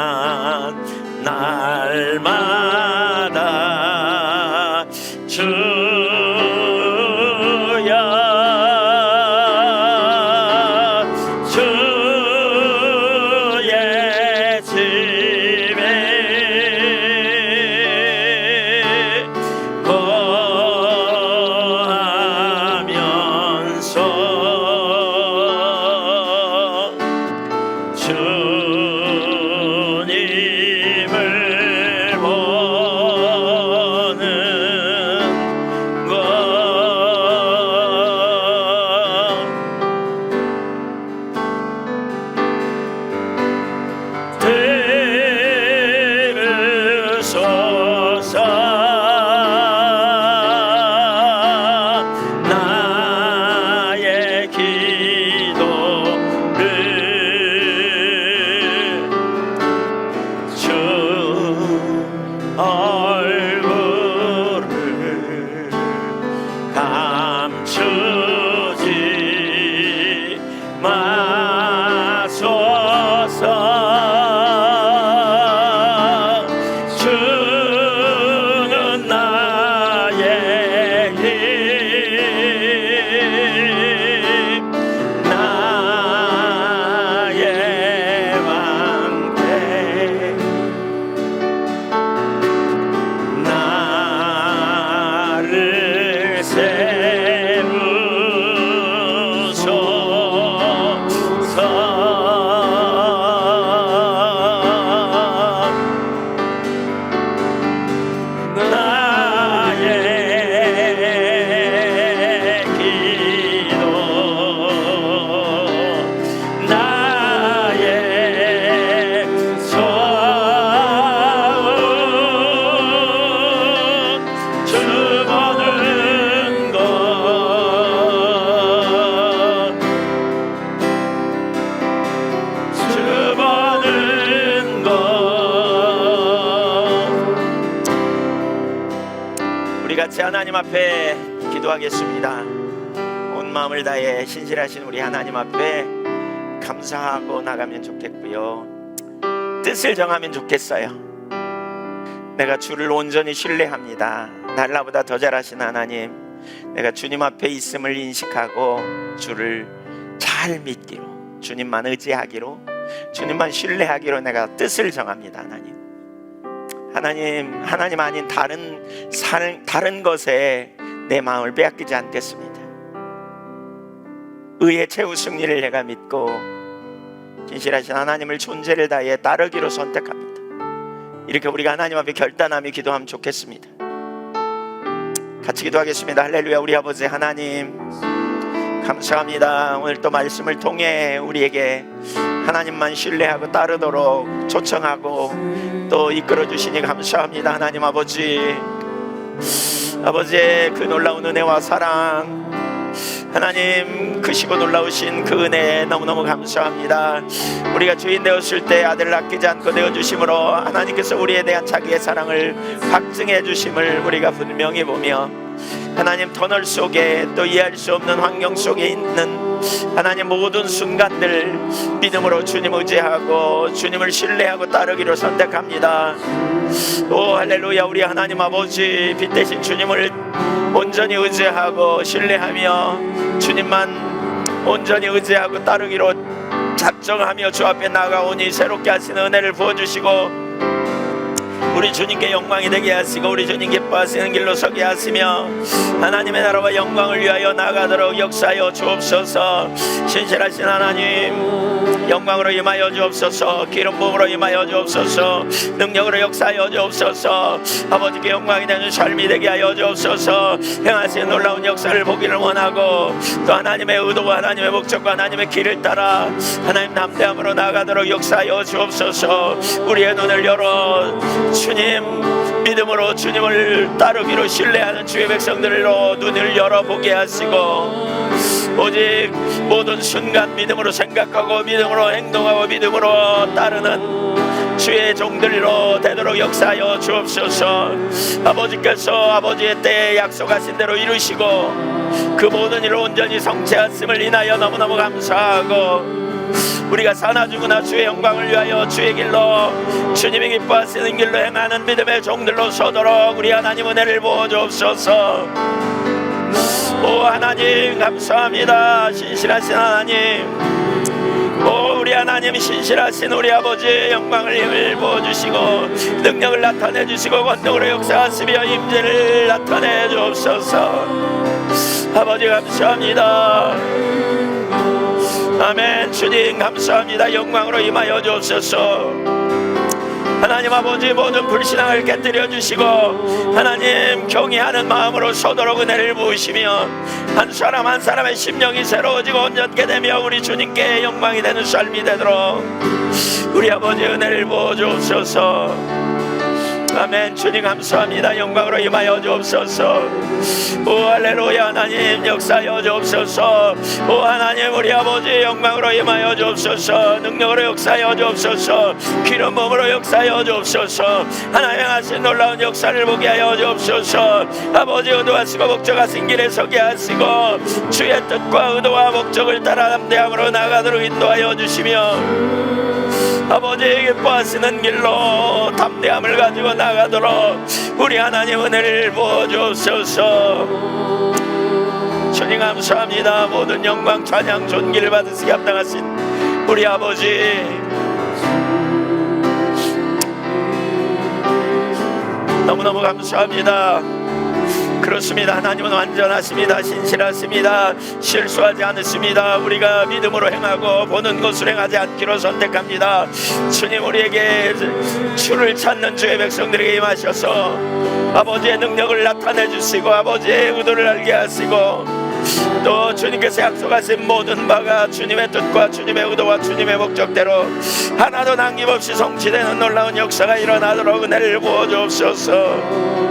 주여 얼굴을 감추지 마소서. 주는 나의 힘 나의 방패 나를 세우소서. 나의 기도 나의 소원 주 보는 것 주 보는 것. 우리 같이 하나님 앞에 기도하겠습니다. 온 마음을 다해 신실하신 우리 하나님 앞에 감사하고 나가면 좋겠고요, 뜻을 정하면 좋겠어요. 내가 주를 온전히 신뢰합니다. 나보다 더 잘하신 하나님, 내가 주님 앞에 있음을 인식하고 주를 잘 믿기로, 주님만 의지하기로, 주님만 신뢰하기로 내가 뜻을 정합니다. 하나님 아닌 다른 것에 내 마음을 빼앗기지 않겠습니다. 의의 최후 승리를 내가 믿고 진실하신 하나님을 존재를 다해 따르기로 선택합니다. 이렇게 우리가 하나님 앞에 결단하며 기도하면 좋겠습니다. 같이 기도하겠습니다. 할렐루야. 우리 아버지 하나님, 감사합니다. 오늘 또 말씀을 통해 우리에게 하나님만 신뢰하고 따르도록 초청하고 또 이끌어 주시니 감사합니다. 하나님 아버지, 아버지의 그 놀라운 은혜와 사랑, 하나님 크시고 놀라우신 그 은혜 너무너무 감사합니다. 우리가 주인 되었을 때 아들을 아끼지 않고 내어주심으로 하나님께서 우리에 대한 자기의 사랑을 확증해 주심을 우리가 분명히 보며, 하나님 터널 속에 또 이해할 수 없는 환경 속에 있는 하나님 모든 순간들 믿음으로 주님 의지하고 주님을 신뢰하고 따르기로 선택합니다. 오 할렐루야. 우리 하나님 아버지, 빛 대신 주님을 온전히 의지하고 신뢰하며 주님만 온전히 의지하고 따르기로 작정하며 주 앞에 나가오니 새롭게 하시는 은혜를 부어주시고 우리 주님께 영광이 되게 하시고 우리 주님 기뻐하시는 길로 서게 하시며 하나님의 나라와 영광을 위하여 나가도록 역사하여 주옵소서. 신실하신 하나님, 영광으로 임하여 주옵소서. 기름 부음으로 임하여 주옵소서. 능력으로 역사하여 주옵소서. 아버지께 영광이 되는 삶이 되게 하여 주옵소서. 행하시는 놀라운 역사를 보기를 원하고 또 하나님의 의도와 하나님의 목적과 하나님의 길을 따라 하나님 담대함으로 나가도록 역사하여 주옵소서. 우리의 눈을 열어 주님 믿음으로 주님을 따르기로 신뢰하는 주의 백성들로 눈을 열어보게 하시고 오직 모든 순간 믿음으로 생각하고 믿음으로 행동하고 믿음으로 따르는 주의 종들로 되도록 역사하여 주옵소서. 아버지께서 아버지의 때에 약속하신 대로 이루시고 그 모든 일을 온전히 성취하심을 인하여 너무너무 감사하고 우리가 사나 죽으나 주의 영광을 위하여 주의 길로 주님이 기뻐하시는 길로 행하는 믿음의 종들로 서도록 우리 하나님 은혜를 부어주옵소서. 오 하나님 감사합니다. 신실하신 하나님, 오 우리 하나님 신실하신 우리 아버지, 영광을 힘을 부어주시고 능력을 나타내 주시고 권능으로 역사하시며 임재를 나타내 주옵소서. 아버지 감사합니다. 아멘. 주님 감사합니다. 영광으로 임하여 주옵소서. 하나님 아버지, 모든 불신앙을 깨뜨려 주시고 하나님 경외하는 마음으로 서도록 은혜를 부으시며 한 사람 한 사람의 심령이 새로워지고 온전케 되며 우리 주님께 영광이 되는 삶이 되도록 우리 아버지 은혜를 부어 주옵소서. 아멘. 주님 감사합니다. 영광으로 임하여 주옵소서. 오 할렐루야. 하나님 역사하여 주옵소서. 오 하나님 우리 아버지 영광으로 임하여 주옵소서. 능력으로 역사하여 주옵소서. 기름 부음으로 역사하여 주옵소서. 하나님 하신 놀라운 역사를 보게 하여 주옵소서. 아버지 의도하시고 목적하신 길에 서게 하시고 주의 뜻과 의도와 목적을 따라 담대함으로 나가도록 인도하여 주시며 아버지 기뻐하시는 길로 담대함을 가지고 나가도록 우리 하나님 은혜를 부어주옵소서. 주님 감사합니다. 모든 영광 찬양 존귀를 받으시기 합당하신 우리 아버지, 너무너무 감사합니다. 그렇습니다. 하나님은 완전하십니다. 신실하십니다. 실수하지 않으십니다. 우리가 믿음으로 행하고 보는 것을 행하지 않기로 선택합니다. 주님 우리에게 주를 찾는 주의 백성들에게 임하셔서 아버지의 능력을 나타내 주시고 아버지의 의도를 알게 하시고 또 주님께서 약속하신 모든 바가 주님의 뜻과 주님의 의도와 주님의 목적대로 하나도 남김없이 성취되는 놀라운 역사가 일어나도록 은혜를 부어 주옵소서.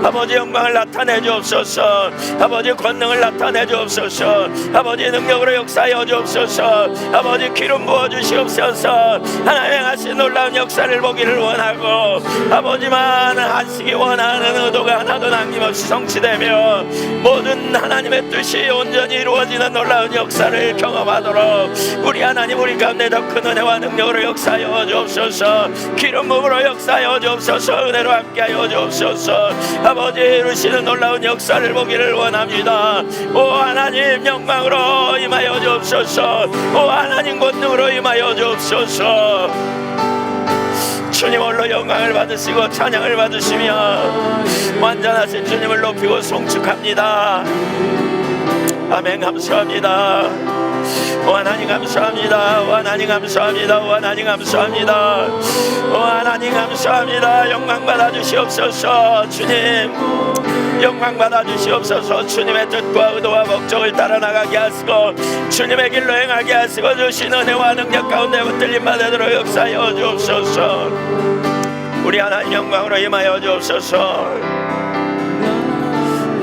아버지 영광을 나타내 주옵소서. 아버지 권능을 나타내 주옵소서. 아버지 능력으로 역사하여 주옵소서. 아버지 기름 부어 주시옵소서. 하나님 하신 놀라운 역사를 보기를 원하고 아버지만 하시기 원하는 의도가 하나도 남김없이 성취되며 모든 하나님의 뜻이 온전히 이루어지는 놀라운 역사를 경험하도록 우리 하나님 우리 가운데 더 큰 은혜와 능력으로 역사하여 주옵소서. 기름 부음으로 역사하여 주옵소서. 은혜로 함께하여 주옵소서. 아버지 이루시는 놀라운 역사를 보기를 원합니다. 오 하나님 영광으로 임하여 주옵소서. 오 하나님 권능으로 임하여 주옵소서. 주님 홀로 영광을 받으시고 찬양을 받으시며 완전하신 주님을 높이고 송축합니다. 아멘. 감사합니다. 하나님 감사합니다. 하나님 감사합니다. 하나님 감사합니다. 하나님 감사합니다. 영광 받아 주시옵소서. 주님 영광 받아 주시옵소서. 주님의 뜻과 의도와 목적을 따라 나가게 하시고 주님의 길로 행하게 하시고 주신 은혜와 능력 가운데 붙들림 받으도록 역사하여 주옵소서. 우리 하나님 영광으로 임하여 주옵소서.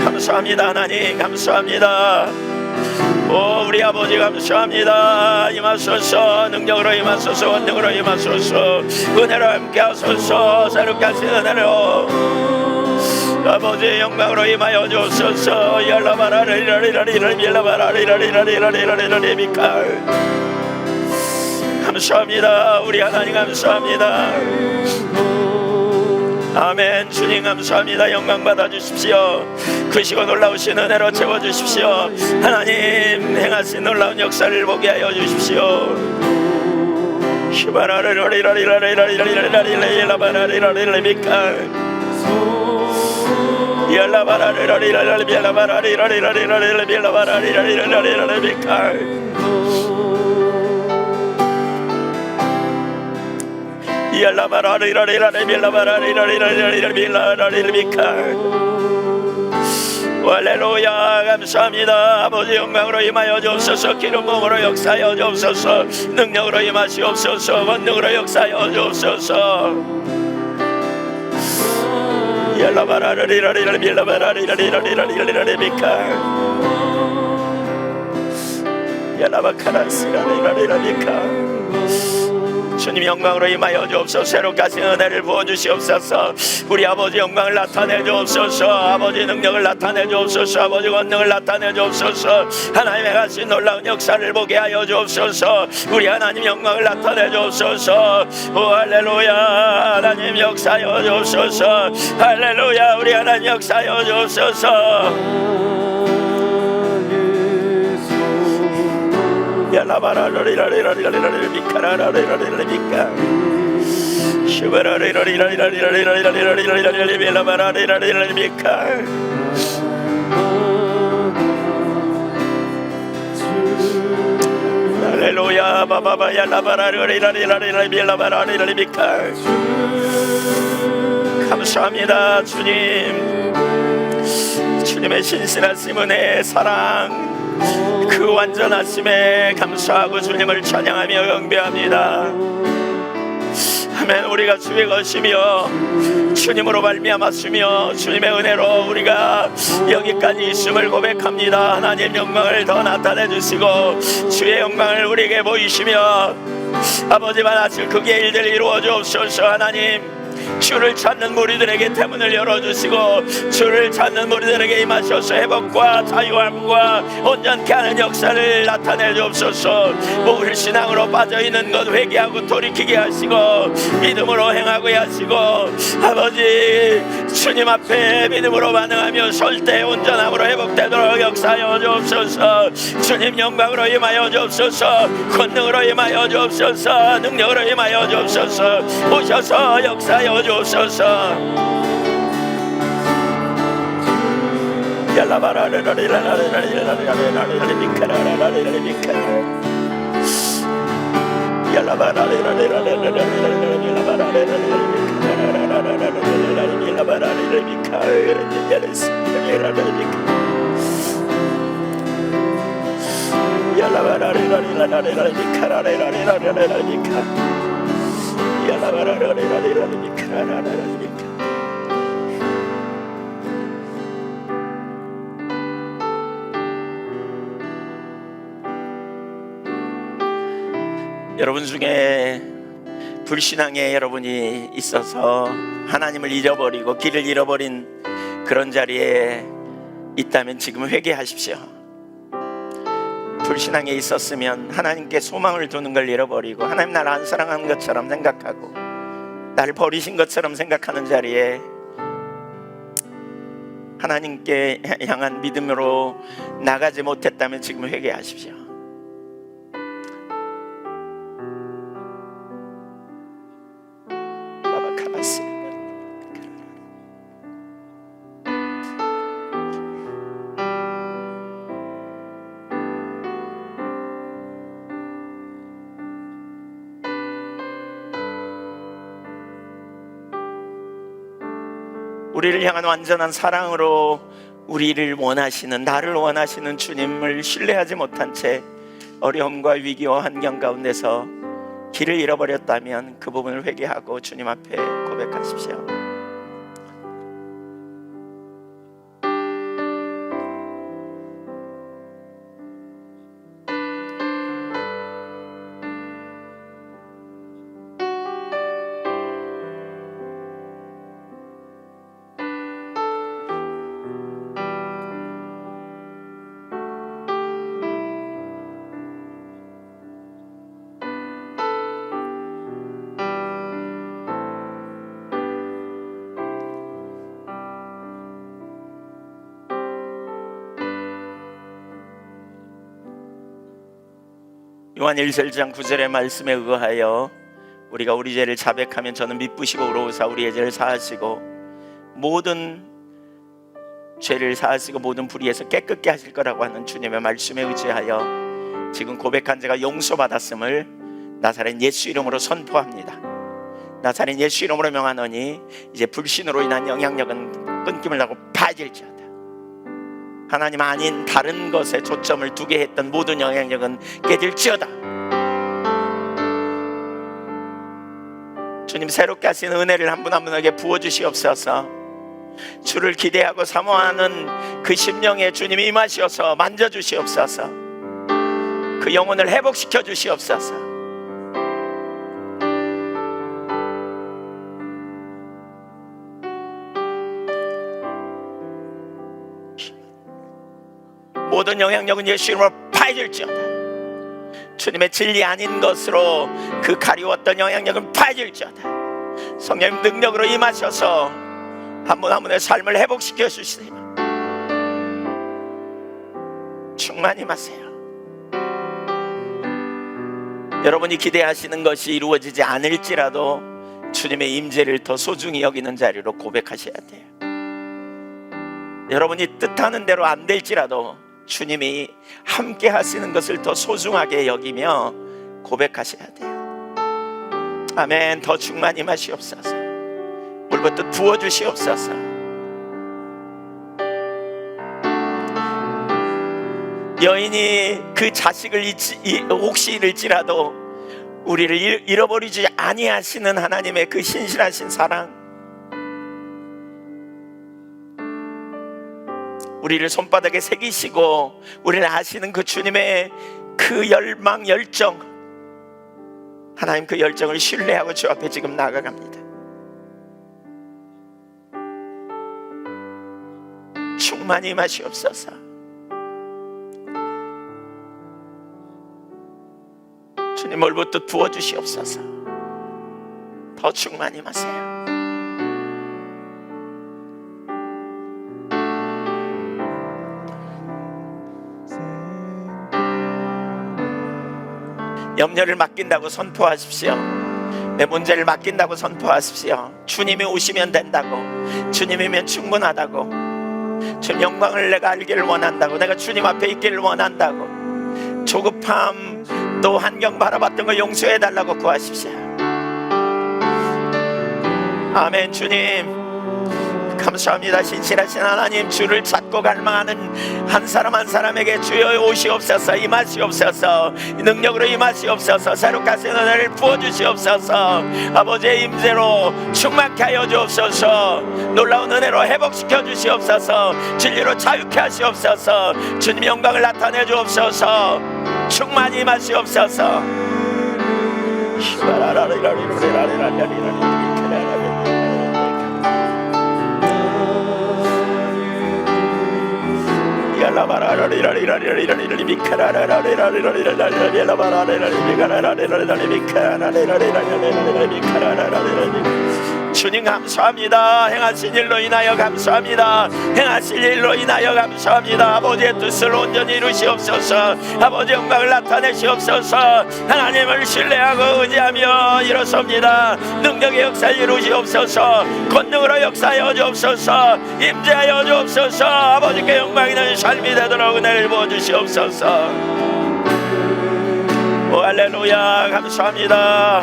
감사합니다. 하나님 감사합니다. 우리 아버지 감사합니다. 임하소서. 능력으로 임하소서. 원능으로 임하소서. 은혜로 함께 하소서. 새롭게 하신 은혜로 아버지 영광으로 임하여 주소서. 감사합니다. 우리 하나님 감사합니다. 아멘. 주님 감사합니다. 영광 받아 주십시오. 크시고 놀라우신 은혜로 채워 주십시오. 하나님 행하신 놀라운 역사를 보게 하여 주십시오. 할렐루야. 감사합니다. 아버지 영광으로 임하여 주옵소서. 기름 부음으로 역사하여 주옵소서. 능력으로 임하시옵소서. 원능으로 역사하여 주옵소서. 주님 영광으로 임하여 주옵소서. 새롭게 하신 은혜를 부어주시옵소서. 우리 아버지 영광을 나타내 주옵소서. 아버지 능력을 나타내 주옵소서. 아버지 권능을 나타내 주옵소서. 하나님의 가신 놀라운 역사를 보게 하여 주옵소서. 우리 하나님 영광을 나타내 주옵소서. 할렐루야. 하나님 역사하여 주옵소서. 할렐루야. 우리 하나님 역사하여 주옵소서. 할렐루야. 바바바야 라바라리라리라리라리라리라리라리라리비카. 감사합니다. 주님. 주님의 신실하심, 은혜, 사랑, 그 완전하심에 감사하고 주님을 찬양하며 경배합니다. 아멘. 우리가 주의 것이며 주님으로 말미암았으며 주님의 은혜로 우리가 여기까지 있음을 고백합니다. 하나님 영광을 더 나타내 주시고 주의 영광을 우리에게 보이시며 아버지만 하실 그 일들을 이루어 주옵소서. 하나님 주를 찾는 무리들에게 대문을 열어주시고 주를 찾는 무리들에게 임하셔서 회복과 자유함과 온전케 하는 역사를 나타내 주옵소서. 우리 신앙으로 빠져있는 것 회개하고 돌이키게 하시고 믿음으로 행하게 하시고 아버지 주님 앞에 믿음으로 반응하며 설 때 온전함으로 회복되도록 역사하여 주옵소서. 주님 영광으로 임하여 주옵소서. 권능으로 임하여 주옵소서. 능력으로 임하여 주옵소서. 오셔서 역사하여 주옵소서. 여러분 중에 불신앙에 여러분이 있어서 하나님을 잃어버리고 길을 잃어버린 그런 자리에 있다면 지금 회개하십시오. 불신앙에 있었으면 하나님께 소망을 두는 걸 잃어버리고 하나님 나를 안 사랑하는 것처럼 생각하고 나를 버리신 것처럼 생각하는 자리에 하나님께 향한 믿음으로 나가지 못했다면 지금 회개하십시오. 우리를 향한 완전한 사랑으로 우리를 원하시는, 나를 원하시는 주님을 신뢰하지 못한 채 어려움과 위기와 환경 가운데서 길을 잃어버렸다면 그 부분을 회개하고 주님 앞에 고백하십시오. 요한 1장 9절의 말씀에 의하여 우리가 우리 죄를 자백하면 저는 미쁘시고 의로우사 우리의 죄를 사하시고 모든 죄를 사하시고 모든 불의에서 깨끗게 하실 거라고 하는 주님의 말씀에 의지하여 지금 고백한 자가 용서받았음을 나사렛 예수 이름으로 선포합니다. 나사렛 예수 이름으로 명하노니 이제 불신으로 인한 영향력은 끊김을 하고 파질지어다. 하나님 아닌 다른 것에 초점을 두게 했던 모든 영향력은 깨질지어다. 주님, 새롭게 하시는 은혜를 한 분 한 분에게 부어주시옵소서. 주를 기대하고 사모하는 그 심령에 주님이 임하시어서 만져주시옵소서. 그 영혼을 회복시켜 주시옵소서. 모든 영향력은 예수 이름으로 파해질지어다. 주님의 진리 아닌 것으로 그 가리웠던 영향력은 파해질지어다. 성령님 능력으로 임하셔서 한 분 한 분의 삶을 회복시켜 주시며 충만히 임하세요. 여러분이 기대하시는 것이 이루어지지 않을지라도 주님의 임재를 더 소중히 여기는 자리로 고백하셔야 돼요. 여러분이 뜻하는 대로 안 될지라도 주님이 함께 하시는 것을 더 소중하게 여기며 고백하셔야 돼요. 아멘. 더 충만히 임하시옵소서. 물부터 부어주시옵소서. 여인이 그 자식을 혹시 잃을지라도 우리를 잃어버리지 아니하시는 하나님의 그 신실하신 사랑, 우리를 손바닥에 새기시고 우리를 아시는 그 주님의 그 열망, 열정, 하나님 그 열정을 신뢰하고 주 앞에 지금 나아갑니다. 충만히 임하시옵소서. 주님 물부터 부어주시옵소서. 더 충만히 임하세요. 염려를 맡긴다고 선포하십시오. 내 문제를 맡긴다고 선포하십시오. 주님이 오시면 된다고, 주님이면 충분하다고, 주님 영광을 내가 알기를 원한다고, 내가 주님 앞에 있기를 원한다고, 조급함 또 환경 바라봤던 걸 용서해달라고 구하십시오. 아멘. 주님 감사합니다. 신실하신 하나님, 주를 찾고 갈망하는 한 사람 한 사람에게 주여 오시옵소서. 임하시옵소서. 능력으로 임하시옵소서. 새롭게 하시는 은혜를 부어주시옵소서. 아버지의 임재로 충만케 하여 주옵소서. 놀라운 은혜로 회복시켜 주시옵소서. 진리로 자유케 하시옵소서. 주님 영광을 나타내 주옵소서. 충만히 임하시옵소서. 주님 감사합니다. 행하신 일로 인하여 감사합니다. 행하실 일로 인하여 감사합니다. 아버지의 뜻을 온전히 이루시옵소서. 아버지 영광을 나타내시옵소서. 하나님을 신뢰하고 의지하며 일어섭니다. 능력의 역사를 이루시옵소서. 권능으로 역사하여 주옵소서. 임재하여 주옵소서. 아버지께 영광 있는 삶이 되도록 은혜를 부어주시옵소서. 오 할렐루야. 감사합니다.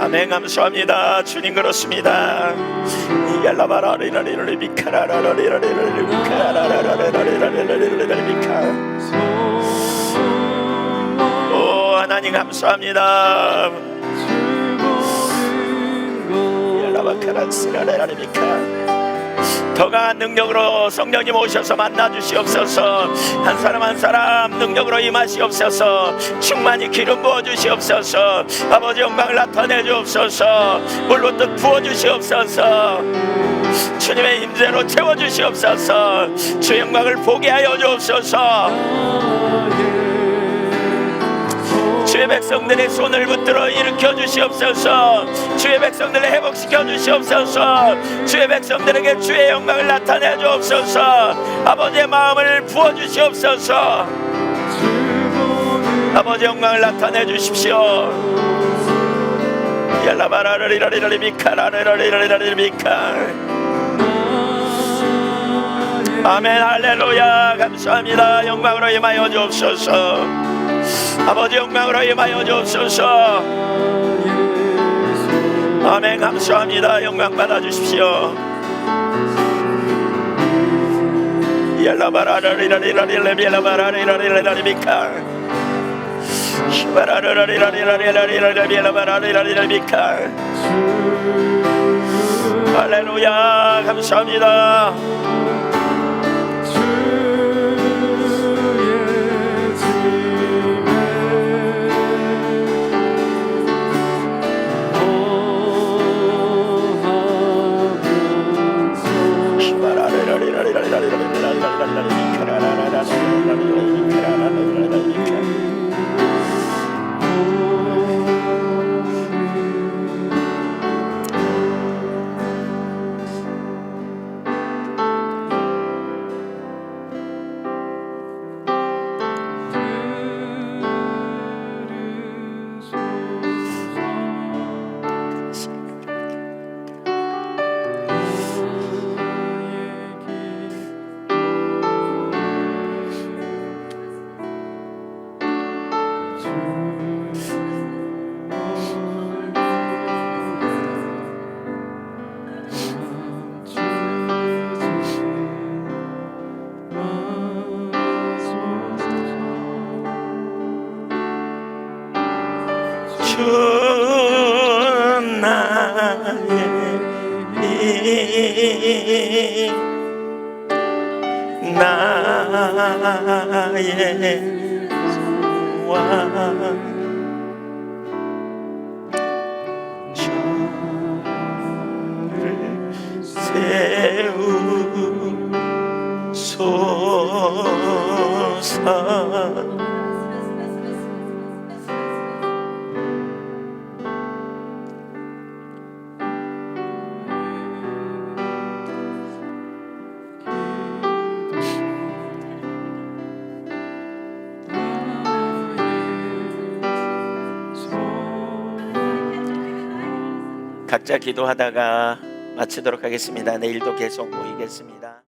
아멘. 감사합니다. 주님 그렇습니다. 오 하나님 감사합니다. 더 강한 능력으로 성령님 오셔서 만나주시옵소서. 한 사람 한 사람 능력으로 임하시옵소서. 충만히 기름 부어주시옵소서. 아버지 영광을 나타내 주옵소서. 물로 뜻 부어주시옵소서. 주님의 임재로 채워주시옵소서. 주 영광을 보게 하여 주옵소서. 주의 백성들의 손을 붙들어 일으켜 주시옵소서. 주의 백성들을 회복시켜 주시옵소서. 주의 백성들에게 주의 영광을 나타내 주옵소서. 아버지의 마음을 부어 주시옵소서. 아버지 영광을 나타내 주십시오. 아멘. 할렐루야. 감사합니다. 영광으로 임하여 주옵소서. 아버지 영광으로 임하여 주옵소서. 아멘. 감사합니다. 영광 받아주십시오. 할렐루야. 감사합니다. 나의 소원 저를 세우소서. 각자 기도하다가 마치도록 하겠습니다. 내일도 계속 모이겠습니다.